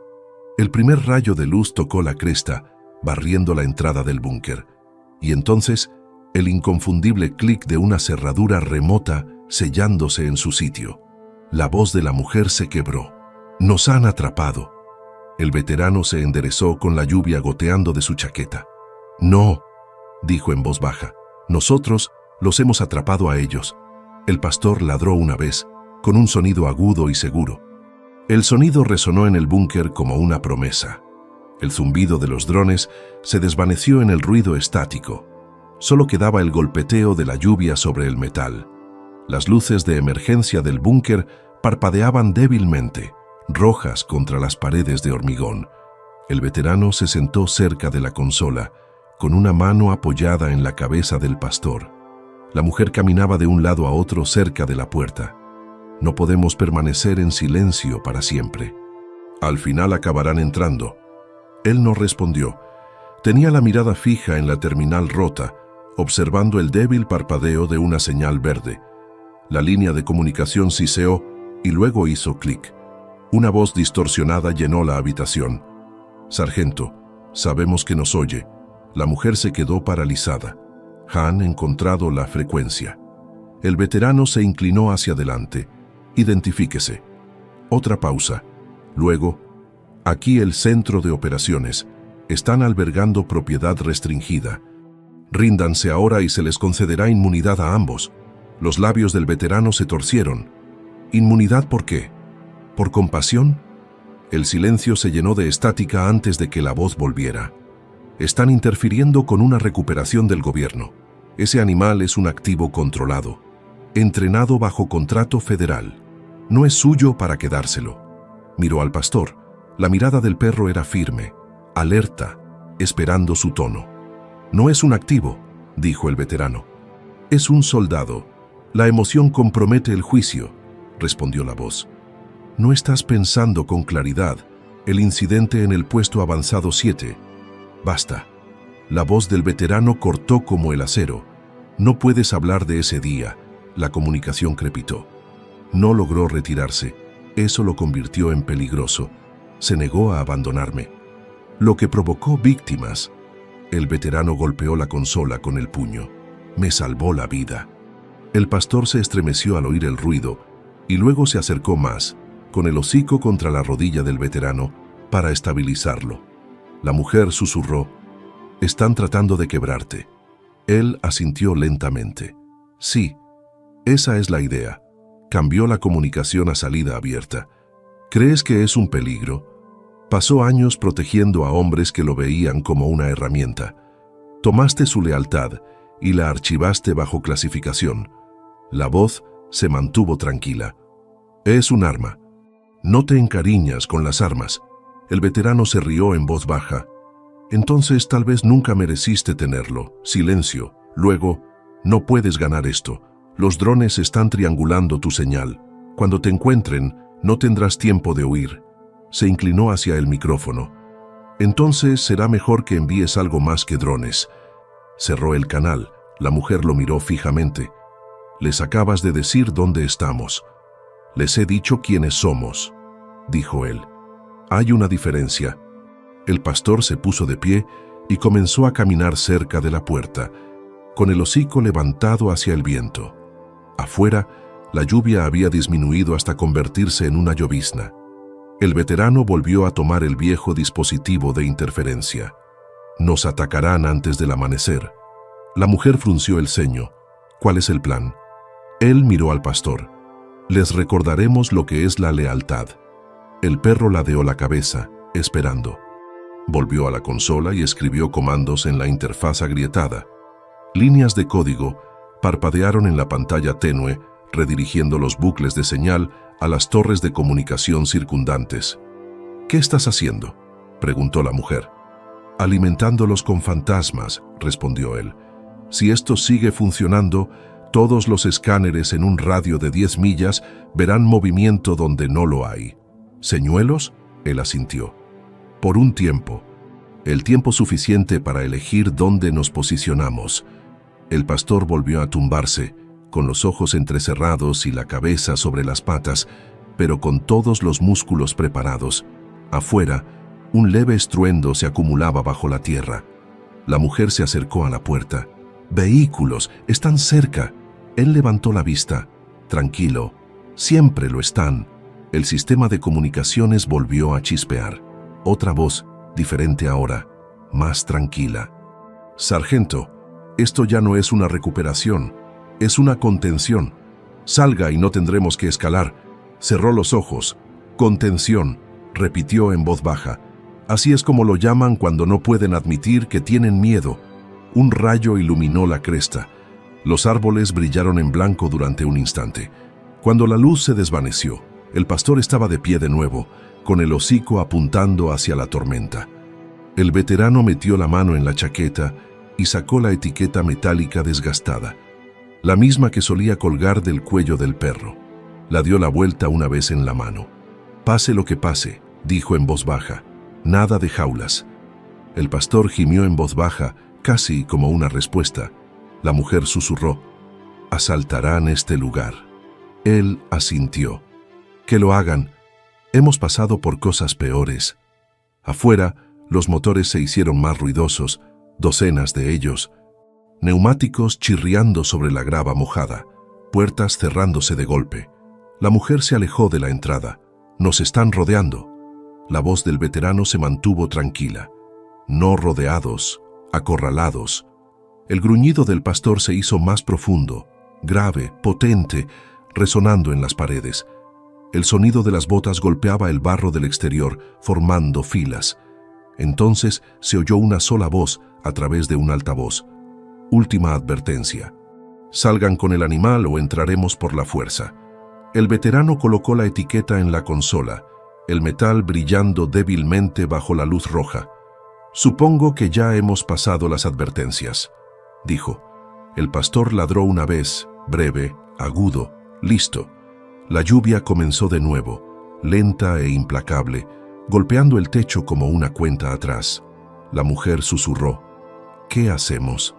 El primer rayo de luz tocó la cresta, barriendo la entrada del búnker. Y entonces, el inconfundible clic de una cerradura remota sellándose en su sitio. La voz de la mujer se quebró. «Nos han atrapado». El veterano se enderezó con la lluvia goteando de su chaqueta. «No», dijo en voz baja, «nosotros los hemos atrapado a ellos». El pastor ladró una vez, con un sonido agudo y seguro. El sonido resonó en el búnker como una promesa. El zumbido de los drones se desvaneció en el ruido estático. Solo quedaba el golpeteo de la lluvia sobre el metal. Las luces de emergencia del búnker parpadeaban débilmente, rojas contra las paredes de hormigón. El veterano se sentó cerca de la consola, con una mano apoyada en la cabeza del pastor. La mujer caminaba de un lado a otro cerca de la puerta. No podemos permanecer en silencio para siempre. Al final acabarán entrando. Él no respondió. Tenía la mirada fija en la terminal rota, observando el débil parpadeo de una señal verde. La línea de comunicación siseó y luego hizo clic. Una voz distorsionada llenó la habitación. «Sargento, sabemos que nos oye». La mujer se quedó paralizada. Han encontrado la frecuencia. El veterano se inclinó hacia adelante. «Identifíquese». Otra pausa. Luego, «Aquí el centro de operaciones. Están albergando propiedad restringida. Ríndanse ahora y se les concederá inmunidad a ambos». Los labios del veterano se torcieron. «¿Inmunidad por qué? ¿Por compasión?» El silencio se llenó de estática antes de que la voz volviera. «Están interfiriendo con una recuperación del gobierno. Ese animal es un activo controlado, entrenado bajo contrato federal. No es suyo para quedárselo». Miró al pastor. La mirada del perro era firme, alerta, esperando su tono. «No es un activo», dijo el veterano. «Es un soldado. La emoción compromete el juicio», respondió la voz. No estás pensando con claridad. El incidente en el puesto avanzado 7. Basta. La voz del veterano cortó como el acero. No puedes hablar de ese día. La comunicación crepitó. No logró retirarse. Eso lo convirtió en peligroso. Se negó a abandonarme. Lo que provocó víctimas. El veterano golpeó la consola con el puño. Me salvó la vida. El pastor se estremeció al oír el ruido y luego se acercó más, con el hocico contra la rodilla del veterano, para estabilizarlo. La mujer susurró: «Están tratando de quebrarte». Él asintió lentamente. «Sí, esa es la idea». Cambió la comunicación a salida abierta. «¿Crees que es un peligro?» Pasó años protegiendo a hombres que lo veían como una herramienta. Tomaste su lealtad y la archivaste bajo clasificación. La voz se mantuvo tranquila. «Es un arma. No te encariñas con las armas». El veterano se rió en voz baja. «Entonces tal vez nunca mereciste tenerlo». Silencio. Luego: «No puedes ganar esto. Los drones están triangulando tu señal. Cuando te encuentren, no tendrás tiempo de huir». Se inclinó hacia el micrófono. «Entonces será mejor que envíes algo más que drones». Cerró el canal. La mujer lo miró fijamente. «Les acabas de decir dónde estamos». «Les he dicho quiénes somos», dijo él. «Hay una diferencia». El pastor se puso de pie y comenzó a caminar cerca de la puerta, con el hocico levantado hacia el viento. Afuera, la lluvia había disminuido hasta convertirse en una llovizna. El veterano volvió a tomar el viejo dispositivo de interferencia. «Nos atacarán antes del amanecer». La mujer frunció el ceño. «¿Cuál es el plan?» Él miró al pastor. «Les recordaremos lo que es la lealtad». El perro ladeó la cabeza, esperando. Volvió a la consola y escribió comandos en la interfaz agrietada. Líneas de código parpadearon en la pantalla tenue, redirigiendo los bucles de señal a las torres de comunicación circundantes. «¿Qué estás haciendo?», preguntó la mujer. «Alimentándolos con fantasmas», respondió él. «Si esto sigue funcionando, todos los escáneres en un radio de 10 millas verán movimiento donde no lo hay». «¿Señuelos?», él asintió. «Por un tiempo. El tiempo suficiente para elegir dónde nos posicionamos». El pastor volvió a tumbarse, con los ojos entrecerrados y la cabeza sobre las patas, pero con todos los músculos preparados. Afuera, un leve estruendo se acumulaba bajo la tierra. La mujer se acercó a la puerta. «Vehículos, están cerca». Él levantó la vista. «Tranquilo, siempre lo están». El sistema de comunicaciones volvió a chispear. Otra voz, diferente ahora, más tranquila. «Sargento, esto ya no es una recuperación, es una contención. Salga y no tendremos que escalar». Cerró los ojos. «Contención», repitió en voz baja. «Así es como lo llaman cuando no pueden admitir que tienen miedo». Un rayo iluminó la cresta. Los árboles brillaron en blanco durante un instante. Cuando la luz se desvaneció, el pastor estaba de pie de nuevo, con el hocico apuntando hacia la tormenta. El veterano metió la mano en la chaqueta y sacó la etiqueta metálica desgastada, la misma que solía colgar del cuello del perro. La dio la vuelta una vez en la mano. «Pase lo que pase», dijo en voz baja, «nada de jaulas». El pastor gimió en voz baja, casi como una respuesta. La mujer susurró: «Asaltarán este lugar». Él asintió. «Que lo hagan. Hemos pasado por cosas peores». Afuera, los motores se hicieron más ruidosos, docenas de ellos. Neumáticos chirriando sobre la grava mojada, puertas cerrándose de golpe. La mujer se alejó de la entrada. «Nos están rodeando». La voz del veterano se mantuvo tranquila. «No rodeados, acorralados». El gruñido del pastor se hizo más profundo, grave, potente, resonando en las paredes. El sonido de las botas golpeaba el barro del exterior, formando filas. Entonces se oyó una sola voz a través de un altavoz. «Última advertencia. Salgan con el animal o entraremos por la fuerza». El veterano colocó la etiqueta en la consola, el metal brillando débilmente bajo la luz roja. «Supongo que ya hemos pasado las advertencias», dijo. El pastor ladró una vez, breve, agudo, listo. La lluvia comenzó de nuevo. lenta e implacable, golpeando el techo como una cuenta atrás. La mujer susurró: «¿Qué hacemos?».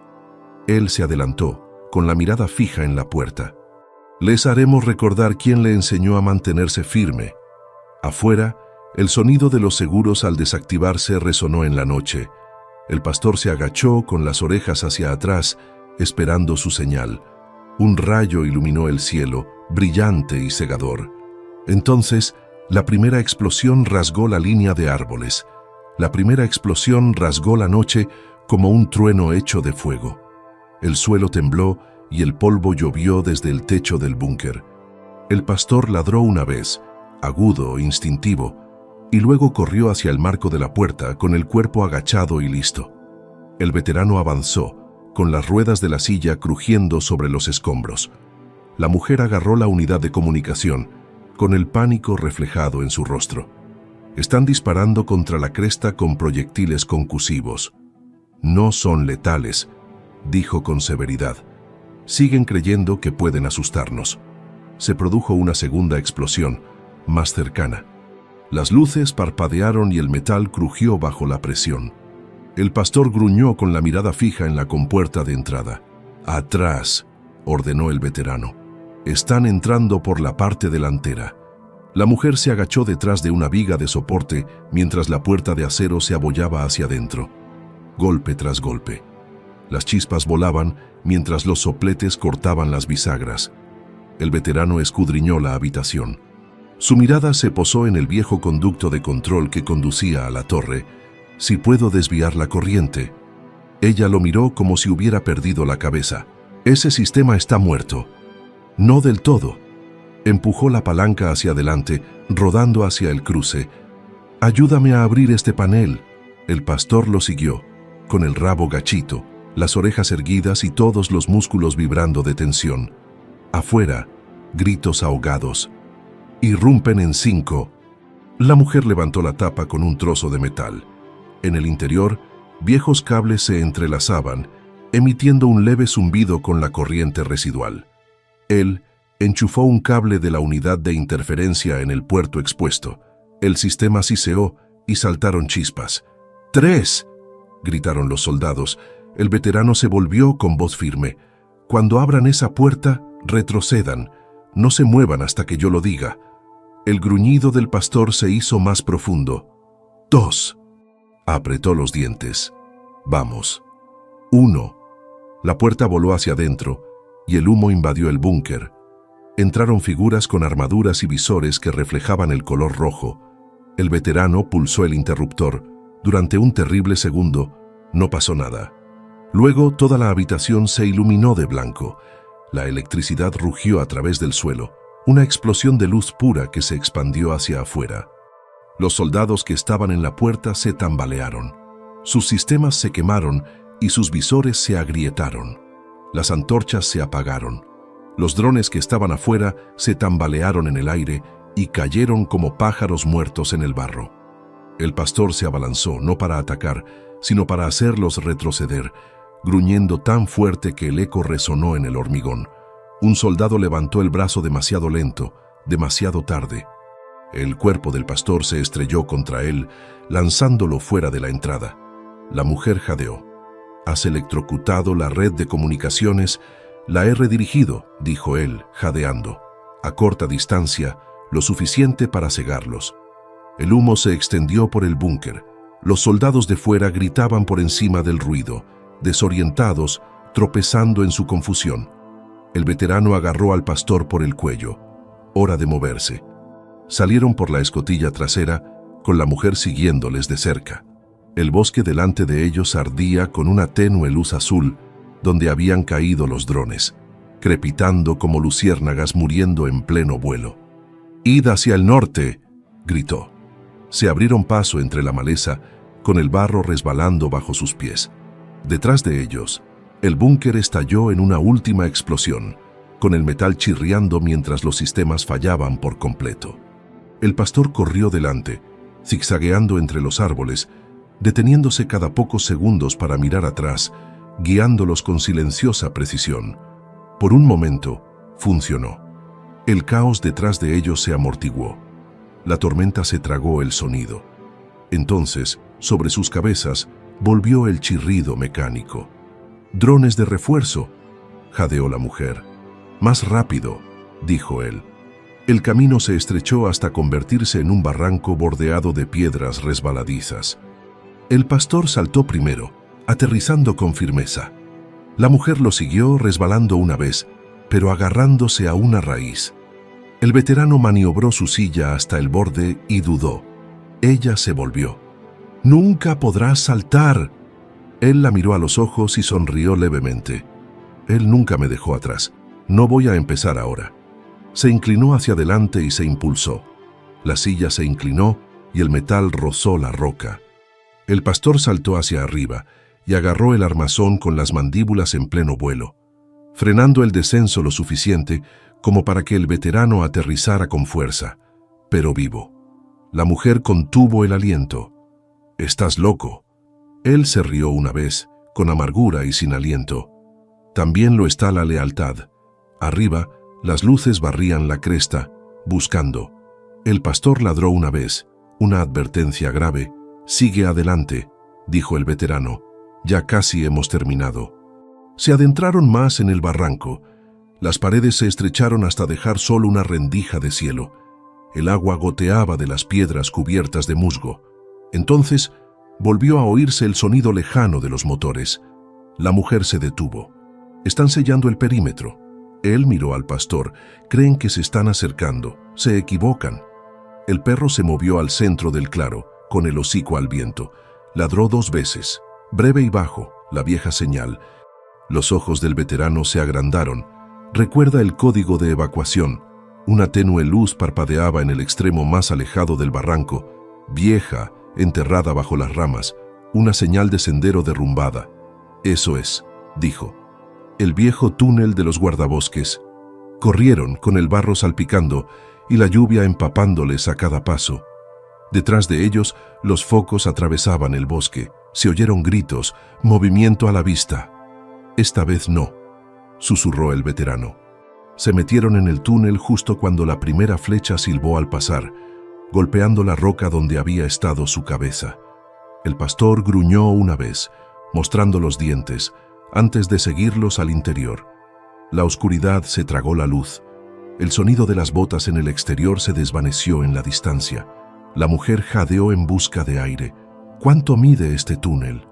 Él se adelantó, con la mirada fija en la puerta. «Les haremos recordar quién le enseñó a mantenerse firme». Afuera, el sonido de los seguros al desactivarse resonó en la noche. El pastor se agachó con las orejas hacia atrás, esperando su señal. Un rayo iluminó el cielo, brillante y cegador. Entonces, la primera explosión rasgó la línea de árboles. La primera explosión rasgó la noche como un trueno hecho de fuego. El suelo tembló y el polvo llovió desde el techo del búnker. El pastor ladró una vez, agudo, instintivo, y luego corrió hacia el marco de la puerta con el cuerpo agachado y listo. El veterano avanzó, con las ruedas de la silla crujiendo sobre los escombros. La mujer agarró la unidad de comunicación, con el pánico reflejado en su rostro. «Están disparando contra la cresta con proyectiles concursivos. No son letales», dijo con severidad. «Siguen creyendo que pueden asustarnos». Se produjo una segunda explosión, más cercana. Las luces parpadearon y el metal crujió bajo la presión. El pastor gruñó con la mirada fija en la compuerta de entrada. «Atrás», ordenó el veterano. «Están entrando por la parte delantera». La mujer se agachó detrás de una viga de soporte mientras la puerta de acero se abollaba hacia adentro. Golpe tras golpe. Las chispas volaban mientras los sopletes cortaban las bisagras. El veterano escudriñó la habitación. Su mirada se posó en el viejo conducto de control que conducía a la torre. «Si puedo desviar la corriente». Ella lo miró como si hubiera perdido la cabeza. «Ese sistema está muerto». «No del todo». Empujó la palanca hacia adelante, rodando hacia el cruce. «Ayúdame a abrir este panel». El pastor lo siguió, con el rabo gachito, las orejas erguidas y todos los músculos vibrando de tensión. Afuera, gritos ahogados. «Irrumpen en 5». La mujer levantó la tapa con un trozo de metal. En el interior, viejos cables se entrelazaban, emitiendo un leve zumbido con la corriente residual. Él enchufó un cable de la unidad de interferencia en el puerto expuesto. El sistema siseó y saltaron chispas. «¡3!», gritaron los soldados. El veterano se volvió con voz firme. «Cuando abran esa puerta, retrocedan. No se muevan hasta que yo lo diga». El gruñido del pastor se hizo más profundo. «2». Apretó los dientes. «Vamos». 1. La puerta voló hacia adentro y el humo invadió el búnker. Entraron figuras con armaduras y visores que reflejaban el color rojo. El veterano pulsó el interruptor. Durante un terrible segundo, no pasó nada. Luego toda la habitación se iluminó de blanco. La electricidad rugió a través del suelo, una explosión de luz pura que se expandió hacia afuera. Los soldados que estaban en la puerta se tambalearon. Sus sistemas se quemaron y sus visores se agrietaron. Las antorchas se apagaron. Los drones que estaban afuera se tambalearon en el aire y cayeron como pájaros muertos en el barro. El pastor se abalanzó, no para atacar, sino para hacerlos retroceder, gruñendo tan fuerte que el eco resonó en el hormigón. Un soldado levantó el brazo demasiado lento, demasiado tarde. El cuerpo del pastor se estrelló contra él, lanzándolo fuera de la entrada. La mujer jadeó. «Has electrocutado la red de comunicaciones». «La he redirigido», dijo él, jadeando, «a corta distancia, lo suficiente para cegarlos». El humo se extendió por el búnker. Los soldados de fuera gritaban por encima del ruido, desorientados, tropezando en su confusión. El veterano agarró al pastor por el cuello. Hora de moverse. Salieron por la escotilla trasera, con la mujer siguiéndoles de cerca. El bosque delante de ellos ardía con una tenue luz azul, donde habían caído los drones, crepitando como luciérnagas muriendo en pleno vuelo. «¡Id hacia el norte!», gritó. Se abrieron paso entre la maleza, con el barro resbalando bajo sus pies. Detrás de ellos, el búnker estalló en una última explosión, con el metal chirriando mientras los sistemas fallaban por completo. El pastor corrió delante, zigzagueando entre los árboles, deteniéndose cada pocos segundos para mirar atrás, guiándolos con silenciosa precisión. Por un momento, funcionó. El caos detrás de ellos se amortiguó. La tormenta se tragó el sonido. Entonces, sobre sus cabezas, volvió el chirrido mecánico. «Drones de refuerzo», jadeó la mujer. «Más rápido», dijo él. El camino se estrechó hasta convertirse en un barranco bordeado de piedras resbaladizas. El pastor saltó primero, aterrizando con firmeza. La mujer lo siguió resbalando una vez, pero agarrándose a una raíz. El veterano maniobró su silla hasta el borde y dudó. Ella se volvió. «Nunca podrás saltar». Él la miró a los ojos y sonrió levemente. «Él nunca me dejó atrás. No voy a empezar ahora». Se inclinó hacia adelante y se impulsó. La silla se inclinó y el metal rozó la roca. El pastor saltó hacia arriba y agarró el armazón con las mandíbulas en pleno vuelo, frenando el descenso lo suficiente como para que el veterano aterrizara con fuerza, pero vivo. La mujer contuvo el aliento. «¿Estás loco?» Él se rió una vez, con amargura y sin aliento. También lo está la lealtad. Arriba, las luces barrían la cresta, buscando. El pastor ladró una vez, una advertencia grave. «Sigue adelante», dijo el veterano. «Ya casi hemos terminado». Se adentraron más en el barranco. Las paredes se estrecharon hasta dejar solo una rendija de cielo. El agua goteaba de las piedras cubiertas de musgo. Entonces volvió a oírse el sonido lejano de los motores. La mujer se detuvo. «Están sellando el perímetro». Él miró al pastor. «Creen que se están acercando. Se equivocan». El perro se movió al centro del claro, con el hocico al viento. Ladró 2 veces, breve y bajo, la vieja señal. Los ojos del veterano se agrandaron. Recuerda el código de evacuación. Una tenue luz parpadeaba en el extremo más alejado del barranco, vieja, enterrada bajo las ramas, una señal de sendero derrumbada. «Eso es», dijo. «El viejo túnel de los guardabosques». Corrieron con el barro salpicando y la lluvia empapándoles a cada paso. Detrás de ellos, los focos atravesaban el bosque. Se oyeron gritos, movimiento a la vista. «Esta vez no», susurró el veterano. Se metieron en el túnel justo cuando la primera flecha silbó al pasar, golpeando la roca donde había estado su cabeza. El pastor gruñó una vez, mostrando los dientes, antes de seguirlos al interior. La oscuridad se tragó la luz. El sonido de las botas en el exterior se desvaneció en la distancia. La mujer jadeó en busca de aire. «¿Cuánto mide este túnel?»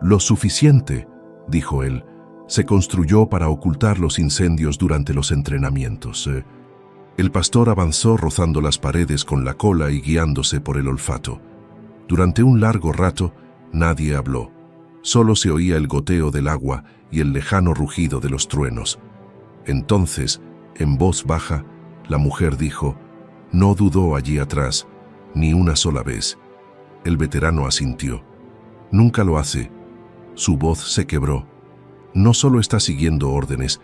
«Lo suficiente», dijo él. «Se construyó para ocultar los incendios durante los entrenamientos». El pastor avanzó rozando las paredes con la cola y guiándose por el olfato. Durante un largo rato, nadie habló. Solo se oía el goteo del agua y el lejano rugido de los truenos. Entonces, en voz baja, la mujer dijo, «No dudó allí atrás, ni una sola vez». El veterano asintió. «Nunca lo hace». Su voz se quebró. «No solo está siguiendo órdenes,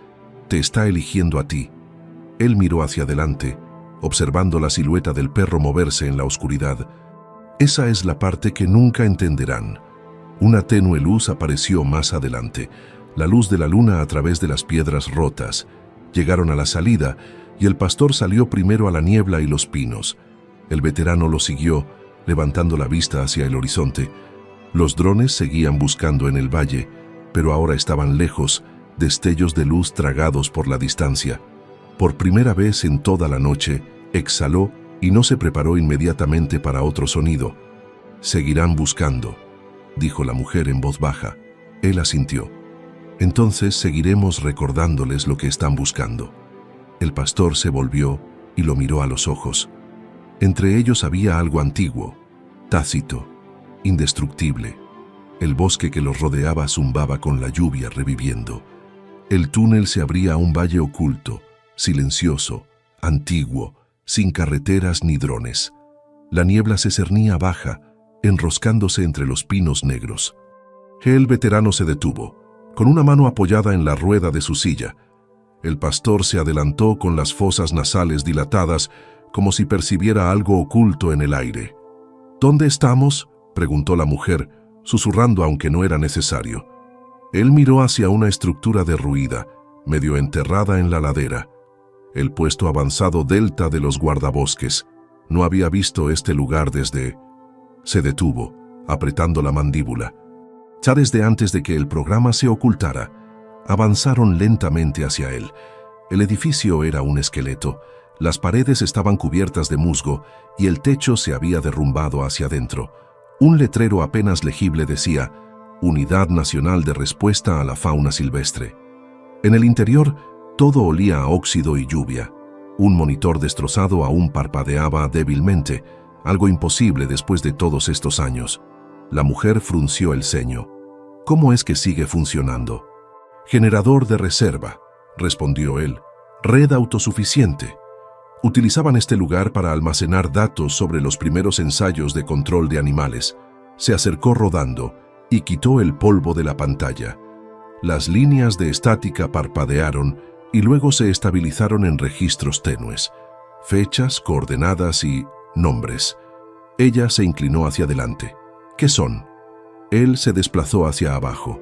te está eligiendo a ti». Él miró hacia adelante, observando la silueta del perro moverse en la oscuridad. Esa es la parte que nunca entenderán. Una tenue luz apareció más adelante, la luz de la luna a través de las piedras rotas. Llegaron a la salida y el pastor salió primero a la niebla y los pinos. El veterano lo siguió, levantando la vista hacia el horizonte. Los drones seguían buscando en el valle, pero ahora estaban lejos, destellos de luz tragados por la distancia. Por primera vez en toda la noche, exhaló y no se preparó inmediatamente para otro sonido. «Seguirán buscando», dijo la mujer en voz baja. Él asintió. «Entonces seguiremos recordándoles lo que están buscando». El pastor se volvió y lo miró a los ojos. Entre ellos había algo antiguo, tácito, indestructible. El bosque que los rodeaba zumbaba con la lluvia reviviendo. El túnel se abría a un valle oculto, silencioso, antiguo, sin carreteras ni drones. La niebla se cernía baja, enroscándose entre los pinos negros. El veterano se detuvo, con una mano apoyada en la rueda de su silla. El pastor se adelantó con las fosas nasales dilatadas, como si percibiera algo oculto en el aire. «¿Dónde estamos?», preguntó la mujer, susurrando aunque no era necesario. Él miró hacia una estructura derruida, medio enterrada en la ladera. El puesto avanzado delta de los guardabosques. No había visto este lugar desde... Se detuvo, apretando la mandíbula. Ya desde antes de que el programa se ocultara, avanzaron lentamente hacia él. El edificio era un esqueleto, las paredes estaban cubiertas de musgo y el techo se había derrumbado hacia adentro. Un letrero apenas legible decía, Unidad Nacional de Respuesta a la Fauna Silvestre. En el interior, todo olía a óxido y lluvia. Un monitor destrozado aún parpadeaba débilmente, algo imposible después de todos estos años. La mujer frunció el ceño. ¿Cómo es que sigue funcionando? Generador de reserva, respondió él. Red autosuficiente. Utilizaban este lugar para almacenar datos sobre los primeros ensayos de control de animales. Se acercó rodando y quitó el polvo de la pantalla. Las líneas de estática parpadearon y luego se estabilizaron en registros tenues. Fechas, coordenadas y nombres. Ella se inclinó hacia adelante. ¿Qué son? Él se desplazó hacia abajo.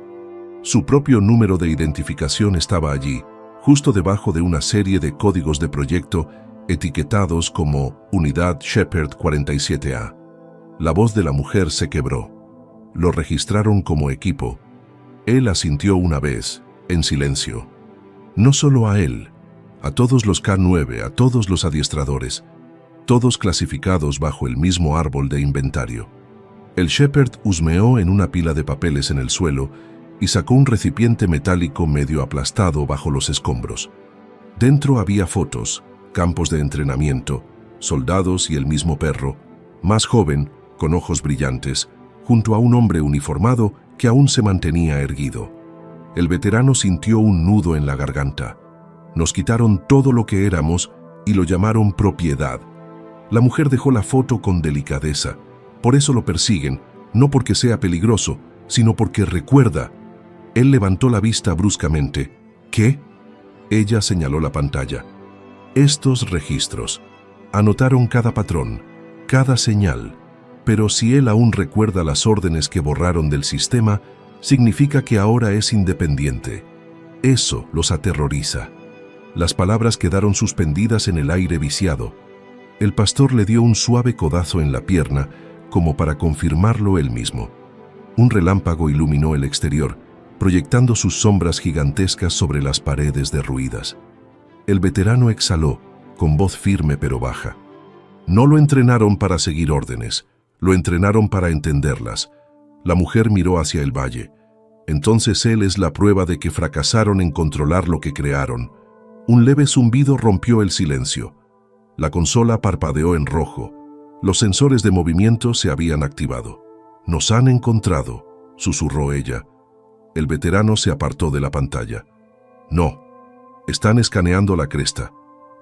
Su propio número de identificación estaba allí, justo debajo de una serie de códigos de proyecto etiquetados como Unidad Shepard 47A. La voz de la mujer se quebró. Lo registraron como equipo. Él asintió una vez, en silencio. No solo a él, a todos los K9, a todos los adiestradores, todos clasificados bajo el mismo árbol de inventario. El Shepard husmeó en una pila de papeles en el suelo y sacó un recipiente metálico medio aplastado bajo los escombros. Dentro había fotos, campos de entrenamiento, soldados y el mismo perro, más joven, con ojos brillantes, junto a un hombre uniformado que aún se mantenía erguido. El veterano sintió un nudo en la garganta. Nos quitaron todo lo que éramos y lo llamaron propiedad. La mujer dejó la foto con delicadeza. Por eso lo persiguen, no porque sea peligroso, sino porque recuerda. Él levantó la vista bruscamente. ¿Qué? Ella señaló la pantalla. Estos registros anotaron cada patrón, cada señal, pero si él aún recuerda las órdenes que borraron del sistema, significa que ahora es independiente. Eso los aterroriza. Las palabras quedaron suspendidas en el aire viciado. El pastor le dio un suave codazo en la pierna, como para confirmarlo él mismo. Un relámpago iluminó el exterior, proyectando sus sombras gigantescas sobre las paredes derruidas. El veterano exhaló, con voz firme pero baja. No lo entrenaron para seguir órdenes, lo entrenaron para entenderlas. La mujer miró hacia el valle. Entonces él es la prueba de que fracasaron en controlar lo que crearon. Un leve zumbido rompió el silencio. La consola parpadeó en rojo. Los sensores de movimiento se habían activado. «Nos han encontrado», susurró ella. El veterano se apartó de la pantalla. «No. Están escaneando la cresta.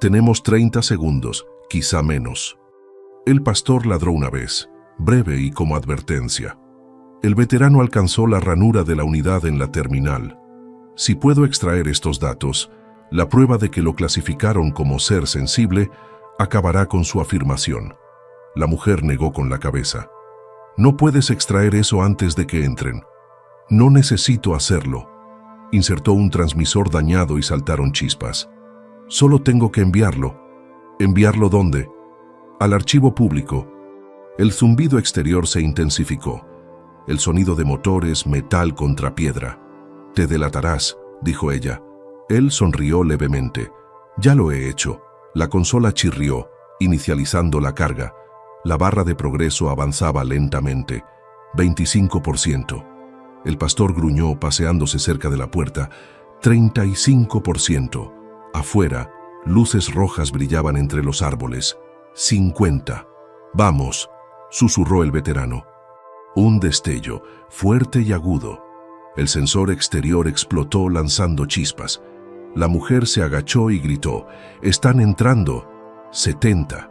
Tenemos 30 segundos, quizá menos». El pastor ladró una vez, breve y como advertencia. El veterano alcanzó la ranura de la unidad en la terminal. Si puedo extraer estos datos, la prueba de que lo clasificaron como ser sensible acabará con su afirmación. La mujer negó con la cabeza. No puedes extraer eso antes de que entren. No necesito hacerlo. Insertó un transmisor dañado y saltaron chispas. Solo tengo que enviarlo. ¿Enviarlo dónde? Al archivo público. El zumbido exterior se intensificó. El sonido de motores, metal contra piedra. Te delatarás, dijo ella. Él sonrió levemente. Ya lo he hecho. La consola chirrió, inicializando la carga. La barra de progreso avanzaba lentamente. 25%. El pastor gruñó paseándose cerca de la puerta. 35%. Afuera, luces rojas brillaban entre los árboles. 50. Vamos, susurró el veterano. Un destello, fuerte y agudo. El sensor exterior explotó lanzando chispas. La mujer se agachó y gritó, «¡Están entrando!» 70.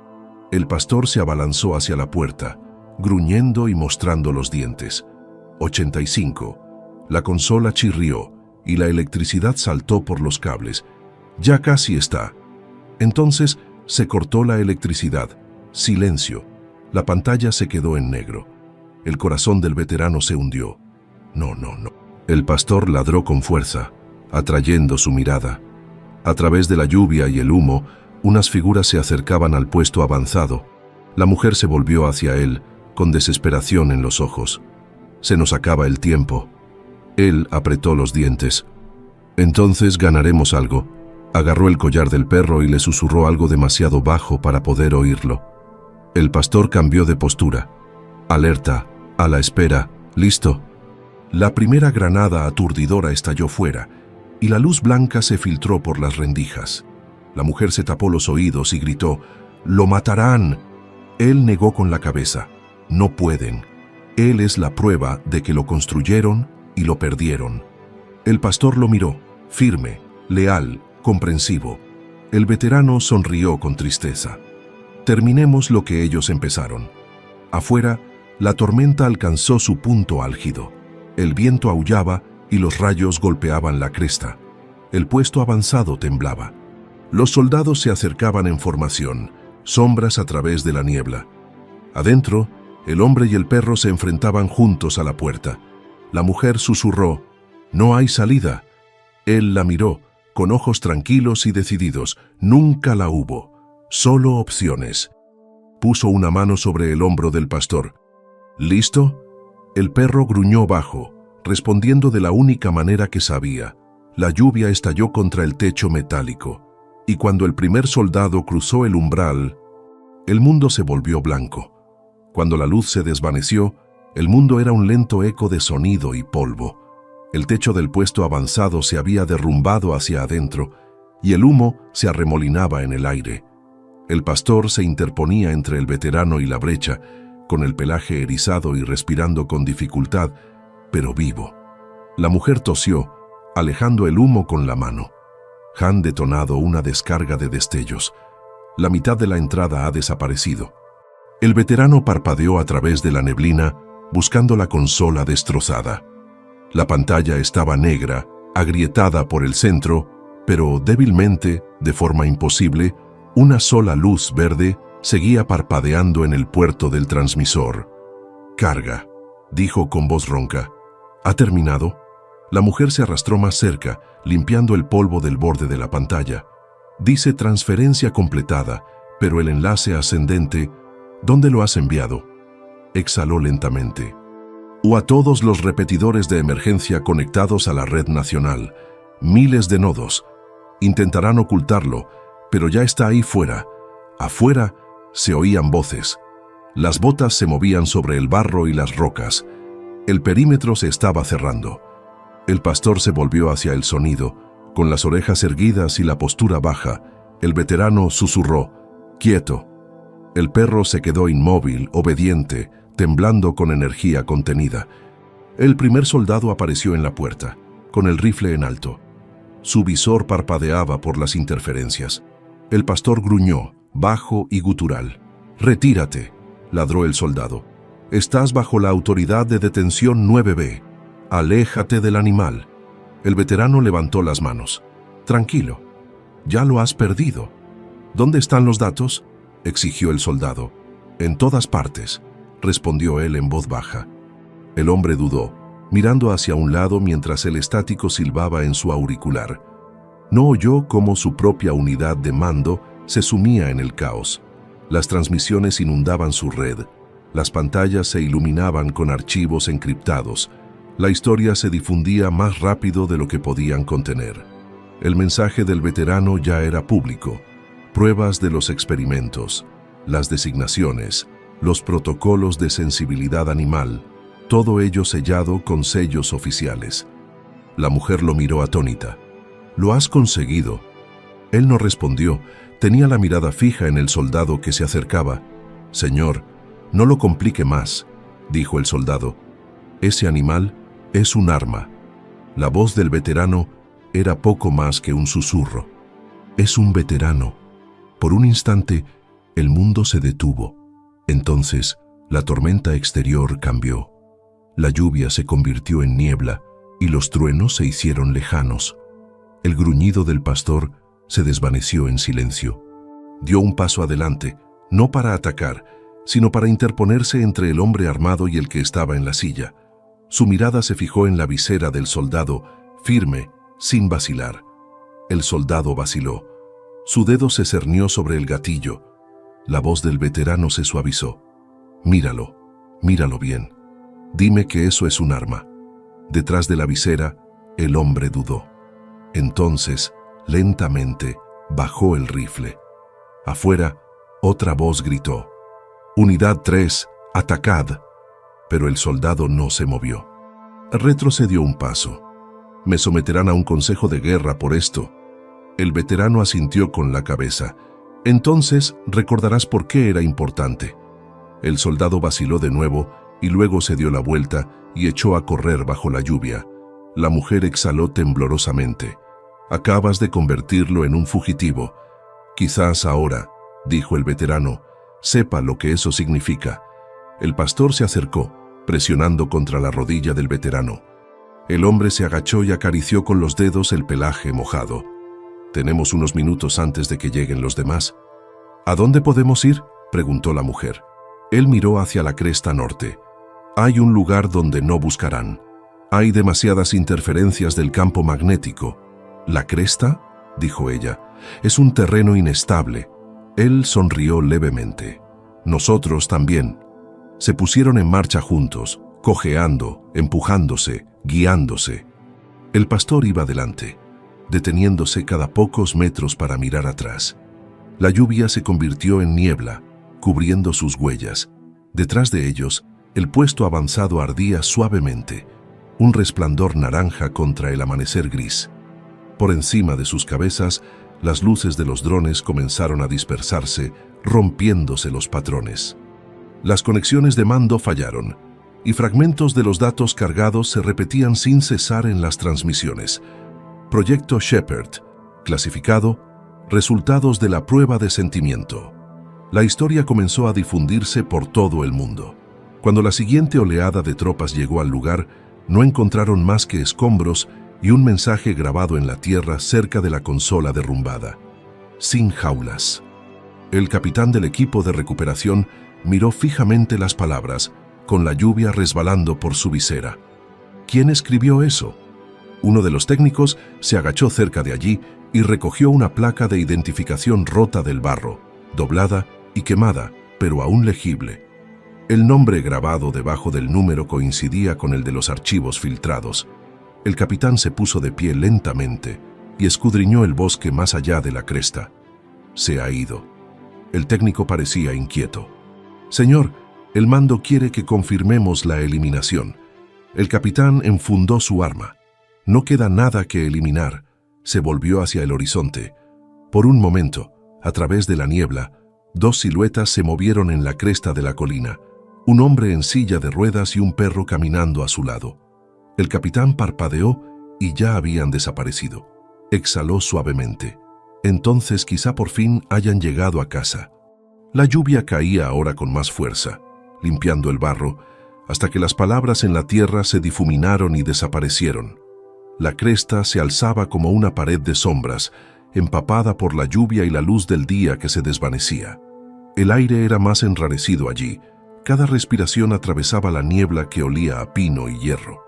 El pastor se abalanzó hacia la puerta, gruñendo y mostrando los dientes. 85. La consola chirrió y la electricidad saltó por los cables. «Ya casi está». Entonces se cortó la electricidad. Silencio. La pantalla se quedó en negro. El corazón del veterano se hundió. No. El pastor ladró con fuerza, atrayendo su mirada. A través de la lluvia y el humo, unas figuras se acercaban al puesto avanzado. La mujer se volvió hacia él, con desesperación en los ojos. Se nos acaba el tiempo. Él apretó los dientes. Entonces ganaremos algo. Agarró el collar del perro y le susurró algo demasiado bajo para poder oírlo. El pastor cambió de postura. Alerta, a la espera, listo. La primera granada aturdidora estalló fuera, y la luz blanca se filtró por las rendijas. La mujer se tapó los oídos y gritó, «¡Lo matarán!». Él negó con la cabeza. «No pueden. Él es la prueba de que lo construyeron y lo perdieron». El pastor lo miró, firme, leal, comprensivo. El veterano sonrió con tristeza. Terminemos lo que ellos empezaron. Afuera, la tormenta alcanzó su punto álgido. El viento aullaba y los rayos golpeaban la cresta. El puesto avanzado temblaba. Los soldados se acercaban en formación, sombras a través de la niebla. Adentro, el hombre y el perro se enfrentaban juntos a la puerta. La mujer susurró, «No hay salida». Él la miró, con ojos tranquilos y decididos. Nunca la hubo. Solo opciones. Puso una mano sobre el hombro del pastor. ¿Listo? El perro gruñó bajo, respondiendo de la única manera que sabía. La lluvia estalló contra el techo metálico, y cuando el primer soldado cruzó el umbral, el mundo se volvió blanco. Cuando la luz se desvaneció, el mundo era un lento eco de sonido y polvo. El techo del puesto avanzado se había derrumbado hacia adentro, y el humo se arremolinaba en el aire. El pastor se interponía entre el veterano y la brecha, con el pelaje erizado y respirando con dificultad, pero vivo. La mujer tosió, alejando el humo con la mano. Han detonado una descarga de destellos. La mitad de la entrada ha desaparecido. El veterano parpadeó a través de la neblina, buscando la consola destrozada. La pantalla estaba negra, agrietada por el centro, pero débilmente, de forma imposible, una sola luz verde seguía parpadeando en el puerto del transmisor. «Carga», dijo con voz ronca. «¿Ha terminado?». La mujer se arrastró más cerca, limpiando el polvo del borde de la pantalla. Dice transferencia completada, pero el enlace ascendente, ¿dónde lo has enviado? Exhaló lentamente. «O a todos los repetidores de emergencia conectados a la red nacional. Miles de nodos. Intentarán ocultarlo, pero ya está ahí fuera». Afuera se oían voces. Las botas se movían sobre el barro y las rocas. El perímetro se estaba cerrando. El pastor se volvió hacia el sonido, con las orejas erguidas y la postura baja. El veterano susurró, «Quieto». El perro se quedó inmóvil, obediente, temblando con energía contenida. El primer soldado apareció en la puerta, con el rifle en alto. Su visor parpadeaba por las interferencias. El pastor gruñó, bajo y gutural. «Retírate», ladró el soldado. «Estás bajo la autoridad de detención 9B. Aléjate del animal». El veterano levantó las manos. «Tranquilo, ya lo has perdido». «¿Dónde están los datos?», exigió el soldado. «En todas partes», respondió él en voz baja. El hombre dudó, mirando hacia un lado mientras el estático silbaba en su auricular. No oyó cómo su propia unidad de mando se sumía en el caos. Las transmisiones inundaban su red. Las pantallas se iluminaban con archivos encriptados. La historia se difundía más rápido de lo que podían contener. El mensaje del veterano ya era público. Pruebas de los experimentos, las designaciones, los protocolos de sensibilidad animal, todo ello sellado con sellos oficiales. La mujer lo miró atónita. «Lo has conseguido». Él no respondió. Tenía la mirada fija en el soldado que se acercaba. «Señor, no lo complique más», dijo el soldado. «Ese animal es un arma». La voz del veterano era poco más que un susurro. «Es un veterano». Por un instante, el mundo se detuvo. Entonces, la tormenta exterior cambió. La lluvia se convirtió en niebla y los truenos se hicieron lejanos. El gruñido del pastor se desvaneció en silencio. Dio un paso adelante, no para atacar, sino para interponerse entre el hombre armado y el que estaba en la silla. Su mirada se fijó en la visera del soldado, firme, sin vacilar. El soldado vaciló. Su dedo se cernió sobre el gatillo. La voz del veterano se suavizó. Míralo, míralo bien. Dime que eso es un arma. Detrás de la visera, el hombre dudó. Entonces, lentamente, bajó el rifle. Afuera, otra voz gritó: «Unidad 3, atacad». Pero el soldado no se movió. Retrocedió un paso. «Me someterán a un consejo de guerra por esto». El veterano asintió con la cabeza. «Entonces recordarás por qué era importante». El soldado vaciló de nuevo y luego se dio la vuelta y echó a correr bajo la lluvia. La mujer exhaló temblorosamente. «Acabas de convertirlo en un fugitivo». «Quizás ahora», dijo el veterano, «sepa lo que eso significa». El pastor se acercó, presionando contra la rodilla del veterano. El hombre se agachó y acarició con los dedos el pelaje mojado. «Tenemos unos minutos antes de que lleguen los demás». «¿A dónde podemos ir?», preguntó la mujer. Él miró hacia la cresta norte. «Hay un lugar donde no buscarán. Hay demasiadas interferencias del campo magnético». «¿La cresta?», dijo ella. «Es un terreno inestable». Él sonrió levemente. «Nosotros también». Se pusieron en marcha juntos, cojeando, empujándose, guiándose. El pastor iba delante, deteniéndose cada pocos metros para mirar atrás. La lluvia se convirtió en niebla, cubriendo sus huellas. Detrás de ellos, el puesto avanzado ardía suavemente, un resplandor naranja contra el amanecer gris. Por encima de sus cabezas, las luces de los drones comenzaron a dispersarse, rompiéndose los patrones. Las conexiones de mando fallaron, y fragmentos de los datos cargados se repetían sin cesar en las transmisiones. Proyecto Shepard, clasificado, resultados de la prueba de sentimiento. La historia comenzó a difundirse por todo el mundo. Cuando la siguiente oleada de tropas llegó al lugar, no encontraron más que escombros y un mensaje grabado en la tierra cerca de la consola derrumbada: «Sin jaulas». El capitán del equipo de recuperación miró fijamente las palabras, con la lluvia resbalando por su visera. ¿Quién escribió eso? Uno de los técnicos se agachó cerca de allí y recogió una placa de identificación rota del barro, doblada y quemada, pero aún legible. El nombre grabado debajo del número coincidía con el de los archivos filtrados. El capitán se puso de pie lentamente y escudriñó el bosque más allá de la cresta. Se ha ido. El técnico parecía inquieto. «Señor, el mando quiere que confirmemos la eliminación». El capitán enfundó su arma. «No queda nada que eliminar». Se volvió hacia el horizonte. Por un momento, a través de la niebla, dos siluetas se movieron en la cresta de la colina. Un hombre en silla de ruedas y un perro caminando a su lado. El capitán parpadeó y ya habían desaparecido. Exhaló suavemente. Entonces quizá por fin hayan llegado a casa. La lluvia caía ahora con más fuerza, limpiando el barro, hasta que las palabras en la tierra se difuminaron y desaparecieron. La cresta se alzaba como una pared de sombras, empapada por la lluvia y la luz del día que se desvanecía. El aire era más enrarecido allí. Cada respiración atravesaba la niebla que olía a pino y hierro.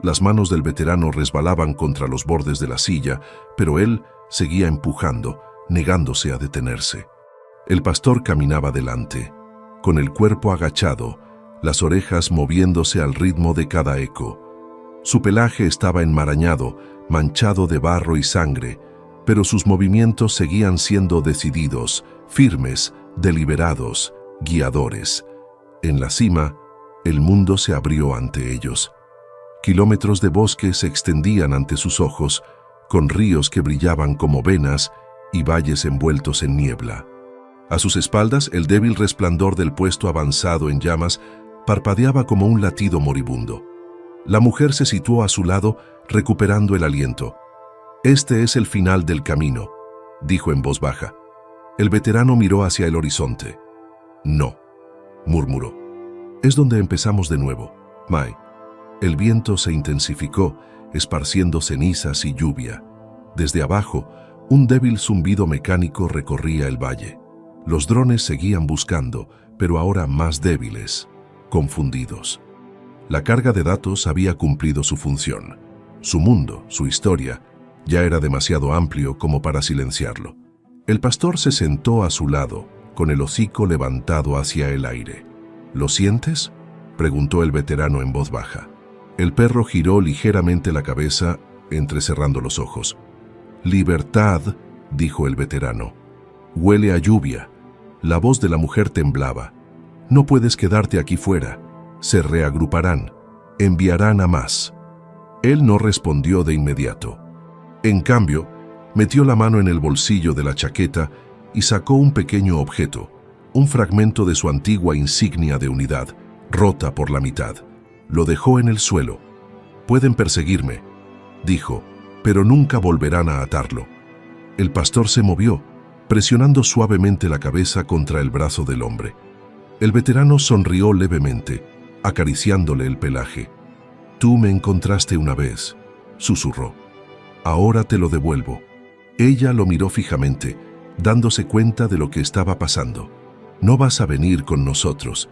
Las manos del veterano resbalaban contra los bordes de la silla, pero él seguía empujando, negándose a detenerse. El pastor caminaba delante, con el cuerpo agachado, las orejas moviéndose al ritmo de cada eco. Su pelaje estaba enmarañado, manchado de barro y sangre, pero sus movimientos seguían siendo decididos, firmes, deliberados, guiadores. En la cima, el mundo se abrió ante ellos. Kilómetros de bosque se extendían ante sus ojos, con ríos que brillaban como venas y valles envueltos en niebla. A sus espaldas, el débil resplandor del puesto avanzado en llamas parpadeaba como un latido moribundo. La mujer se situó a su lado, recuperando el aliento. «Este es el final del camino», dijo en voz baja. El veterano miró hacia el horizonte. «No», murmuró. «Es donde empezamos de nuevo, Mai». El viento se intensificó, esparciendo cenizas y lluvia. Desde abajo, un débil zumbido mecánico recorría el valle. Los drones seguían buscando, pero ahora más débiles, confundidos. La carga de datos había cumplido su función. Su mundo, su historia, ya era demasiado amplio como para silenciarlo. El pastor se sentó a su lado, con el hocico levantado hacia el aire. ¿Lo sientes?, preguntó el veterano en voz baja. El perro giró ligeramente la cabeza, entrecerrando los ojos. «Libertad», dijo el veterano. «Huele a lluvia». La voz de la mujer temblaba. «No puedes quedarte aquí fuera. Se reagruparán. Enviarán a más». Él no respondió de inmediato. En cambio, metió la mano en el bolsillo de la chaqueta y sacó un pequeño objeto, un fragmento de su antigua insignia de unidad, rota por la mitad. Lo dejó en el suelo. «Pueden perseguirme», dijo, «pero nunca volverán a atarlo». El pastor se movió, presionando suavemente la cabeza contra el brazo del hombre. El veterano sonrió levemente, acariciándole el pelaje. «Tú me encontraste una vez», susurró. «Ahora te lo devuelvo». Ella lo miró fijamente, dándose cuenta de lo que estaba pasando. «No vas a venir con nosotros».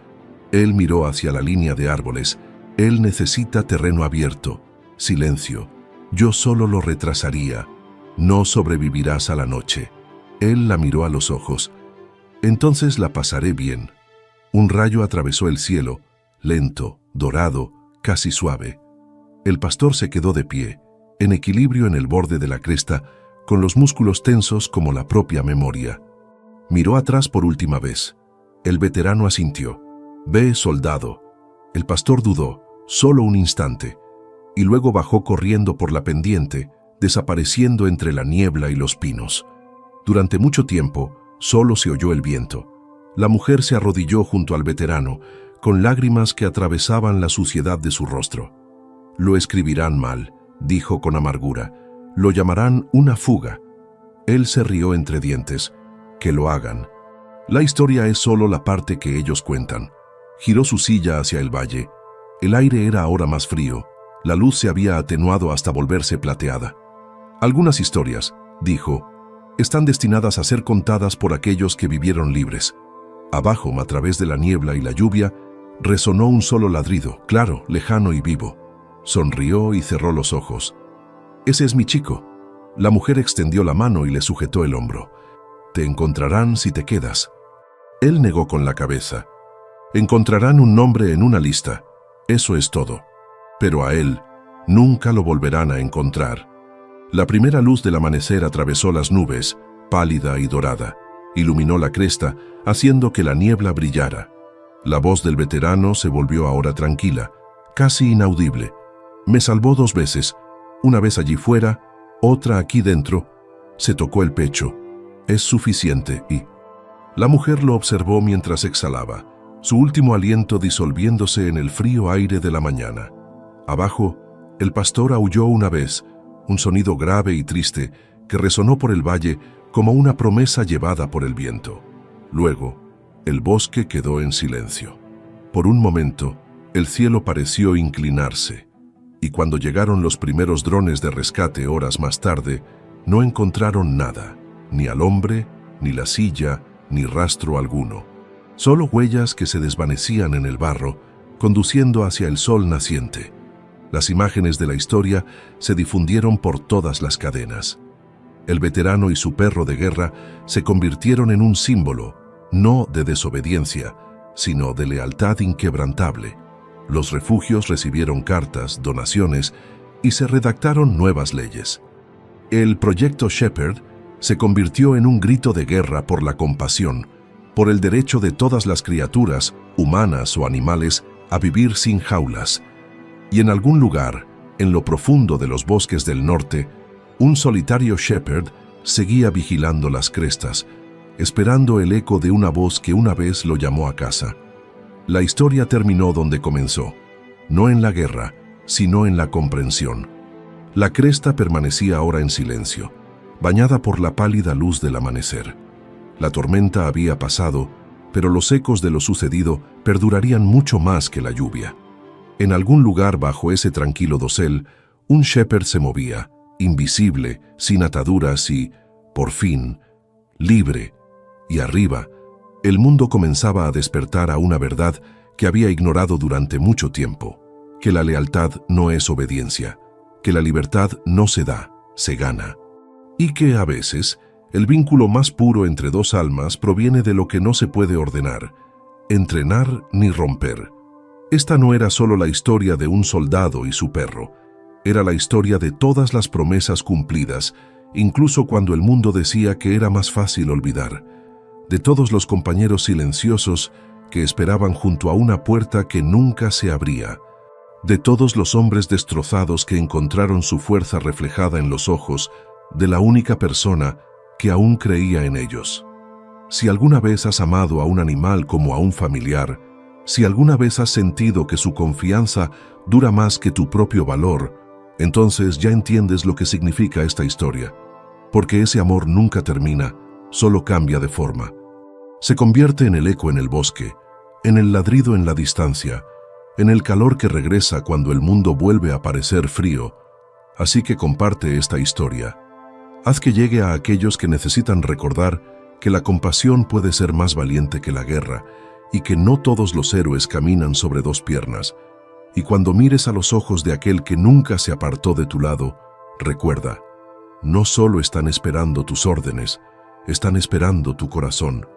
Él miró hacia la línea de árboles. «Él necesita terreno abierto. Silencio. Yo solo lo retrasaría. No sobrevivirás a la noche». Él la miró a los ojos. «Entonces la pasaré bien». Un rayo atravesó el cielo, lento, dorado, casi suave. El pastor se quedó de pie, en equilibrio en el borde de la cresta, con los músculos tensos como la propia memoria. Miró atrás por última vez. El veterano asintió. «Ve, soldado». El pastor dudó, solo un instante, y luego bajó corriendo por la pendiente, desapareciendo entre la niebla y los pinos. Durante mucho tiempo, solo se oyó el viento. La mujer se arrodilló junto al veterano, con lágrimas que atravesaban la suciedad de su rostro. «Lo escribirán mal», dijo con amargura. «Lo llamarán una fuga». Él se rió entre dientes. «Que lo hagan. La historia es solo la parte que ellos cuentan». Giró su silla hacia el valle. El aire era ahora más frío. La luz se había atenuado hasta volverse plateada. «Algunas historias», dijo, «están destinadas a ser contadas por aquellos que vivieron libres». Abajo, a través de la niebla y la lluvia, resonó un solo ladrido, claro, lejano y vivo. Sonrió y cerró los ojos. «Ese es mi chico». La mujer extendió la mano y le sujetó el hombro. «Te encontrarán si te quedas». Él negó con la cabeza. «Encontrarán un nombre en una lista. Eso es todo. Pero a él nunca lo volverán a encontrar». La primera luz del amanecer atravesó las nubes, pálida y dorada. Iluminó la cresta, haciendo que la niebla brillara. La voz del veterano se volvió ahora tranquila, casi inaudible. «Me salvó 2 veces, una vez allí fuera, otra aquí dentro». Se tocó el pecho. «Es suficiente» y... La mujer lo observó mientras exhalaba, su último aliento disolviéndose en el frío aire de la mañana. Abajo, el pastor aulló una vez, un sonido grave y triste que resonó por el valle como una promesa llevada por el viento. Luego, el bosque quedó en silencio. Por un momento, el cielo pareció inclinarse, y cuando llegaron los primeros drones de rescate horas más tarde, no encontraron nada, ni al hombre, ni la silla, ni rastro alguno. Solo huellas que se desvanecían en el barro, conduciendo hacia el sol naciente. Las imágenes de la historia se difundieron por todas las cadenas. El veterano y su perro de guerra se convirtieron en un símbolo, no de desobediencia, sino de lealtad inquebrantable. Los refugios recibieron cartas, donaciones y se redactaron nuevas leyes. El proyecto Shepherd se convirtió en un grito de guerra por la compasión, por el derecho de todas las criaturas, humanas o animales, a vivir sin jaulas. Y en algún lugar, en lo profundo de los bosques del norte, un solitario shepherd seguía vigilando las crestas, esperando el eco de una voz que una vez lo llamó a casa. La historia terminó donde comenzó, no en la guerra, sino en la comprensión. La cresta permanecía ahora en silencio, bañada por la pálida luz del amanecer. La tormenta había pasado, pero los ecos de lo sucedido perdurarían mucho más que la lluvia. En algún lugar bajo ese tranquilo dosel, un shepherd se movía, invisible, sin ataduras y, por fin, libre. Y arriba, el mundo comenzaba a despertar a una verdad que había ignorado durante mucho tiempo, que la lealtad no es obediencia, que la libertad no se da, se gana, y que a veces El vínculo más puro entre dos almas proviene de lo que no se puede ordenar, entrenar ni romper. Esta no era solo la historia de un soldado y su perro, era la historia de todas las promesas cumplidas, incluso cuando el mundo decía que era más fácil olvidar, de todos los compañeros silenciosos que esperaban junto a una puerta que nunca se abría, de todos los hombres destrozados que encontraron su fuerza reflejada en los ojos de la única persona que aún creía en ellos. Si alguna vez has amado a un animal como a un familiar, si alguna vez has sentido que su confianza dura más que tu propio valor, entonces ya entiendes lo que significa esta historia, porque ese amor nunca termina, solo cambia de forma. Se convierte en el eco en el bosque, en el ladrido en la distancia, en el calor que regresa cuando el mundo vuelve a parecer frío. Así que comparte esta historia. Haz que llegue a aquellos que necesitan recordar que la compasión puede ser más valiente que la guerra y que no todos los héroes caminan sobre dos piernas. Y cuando mires a los ojos de aquel que nunca se apartó de tu lado, recuerda, no solo están esperando tus órdenes, están esperando tu corazón.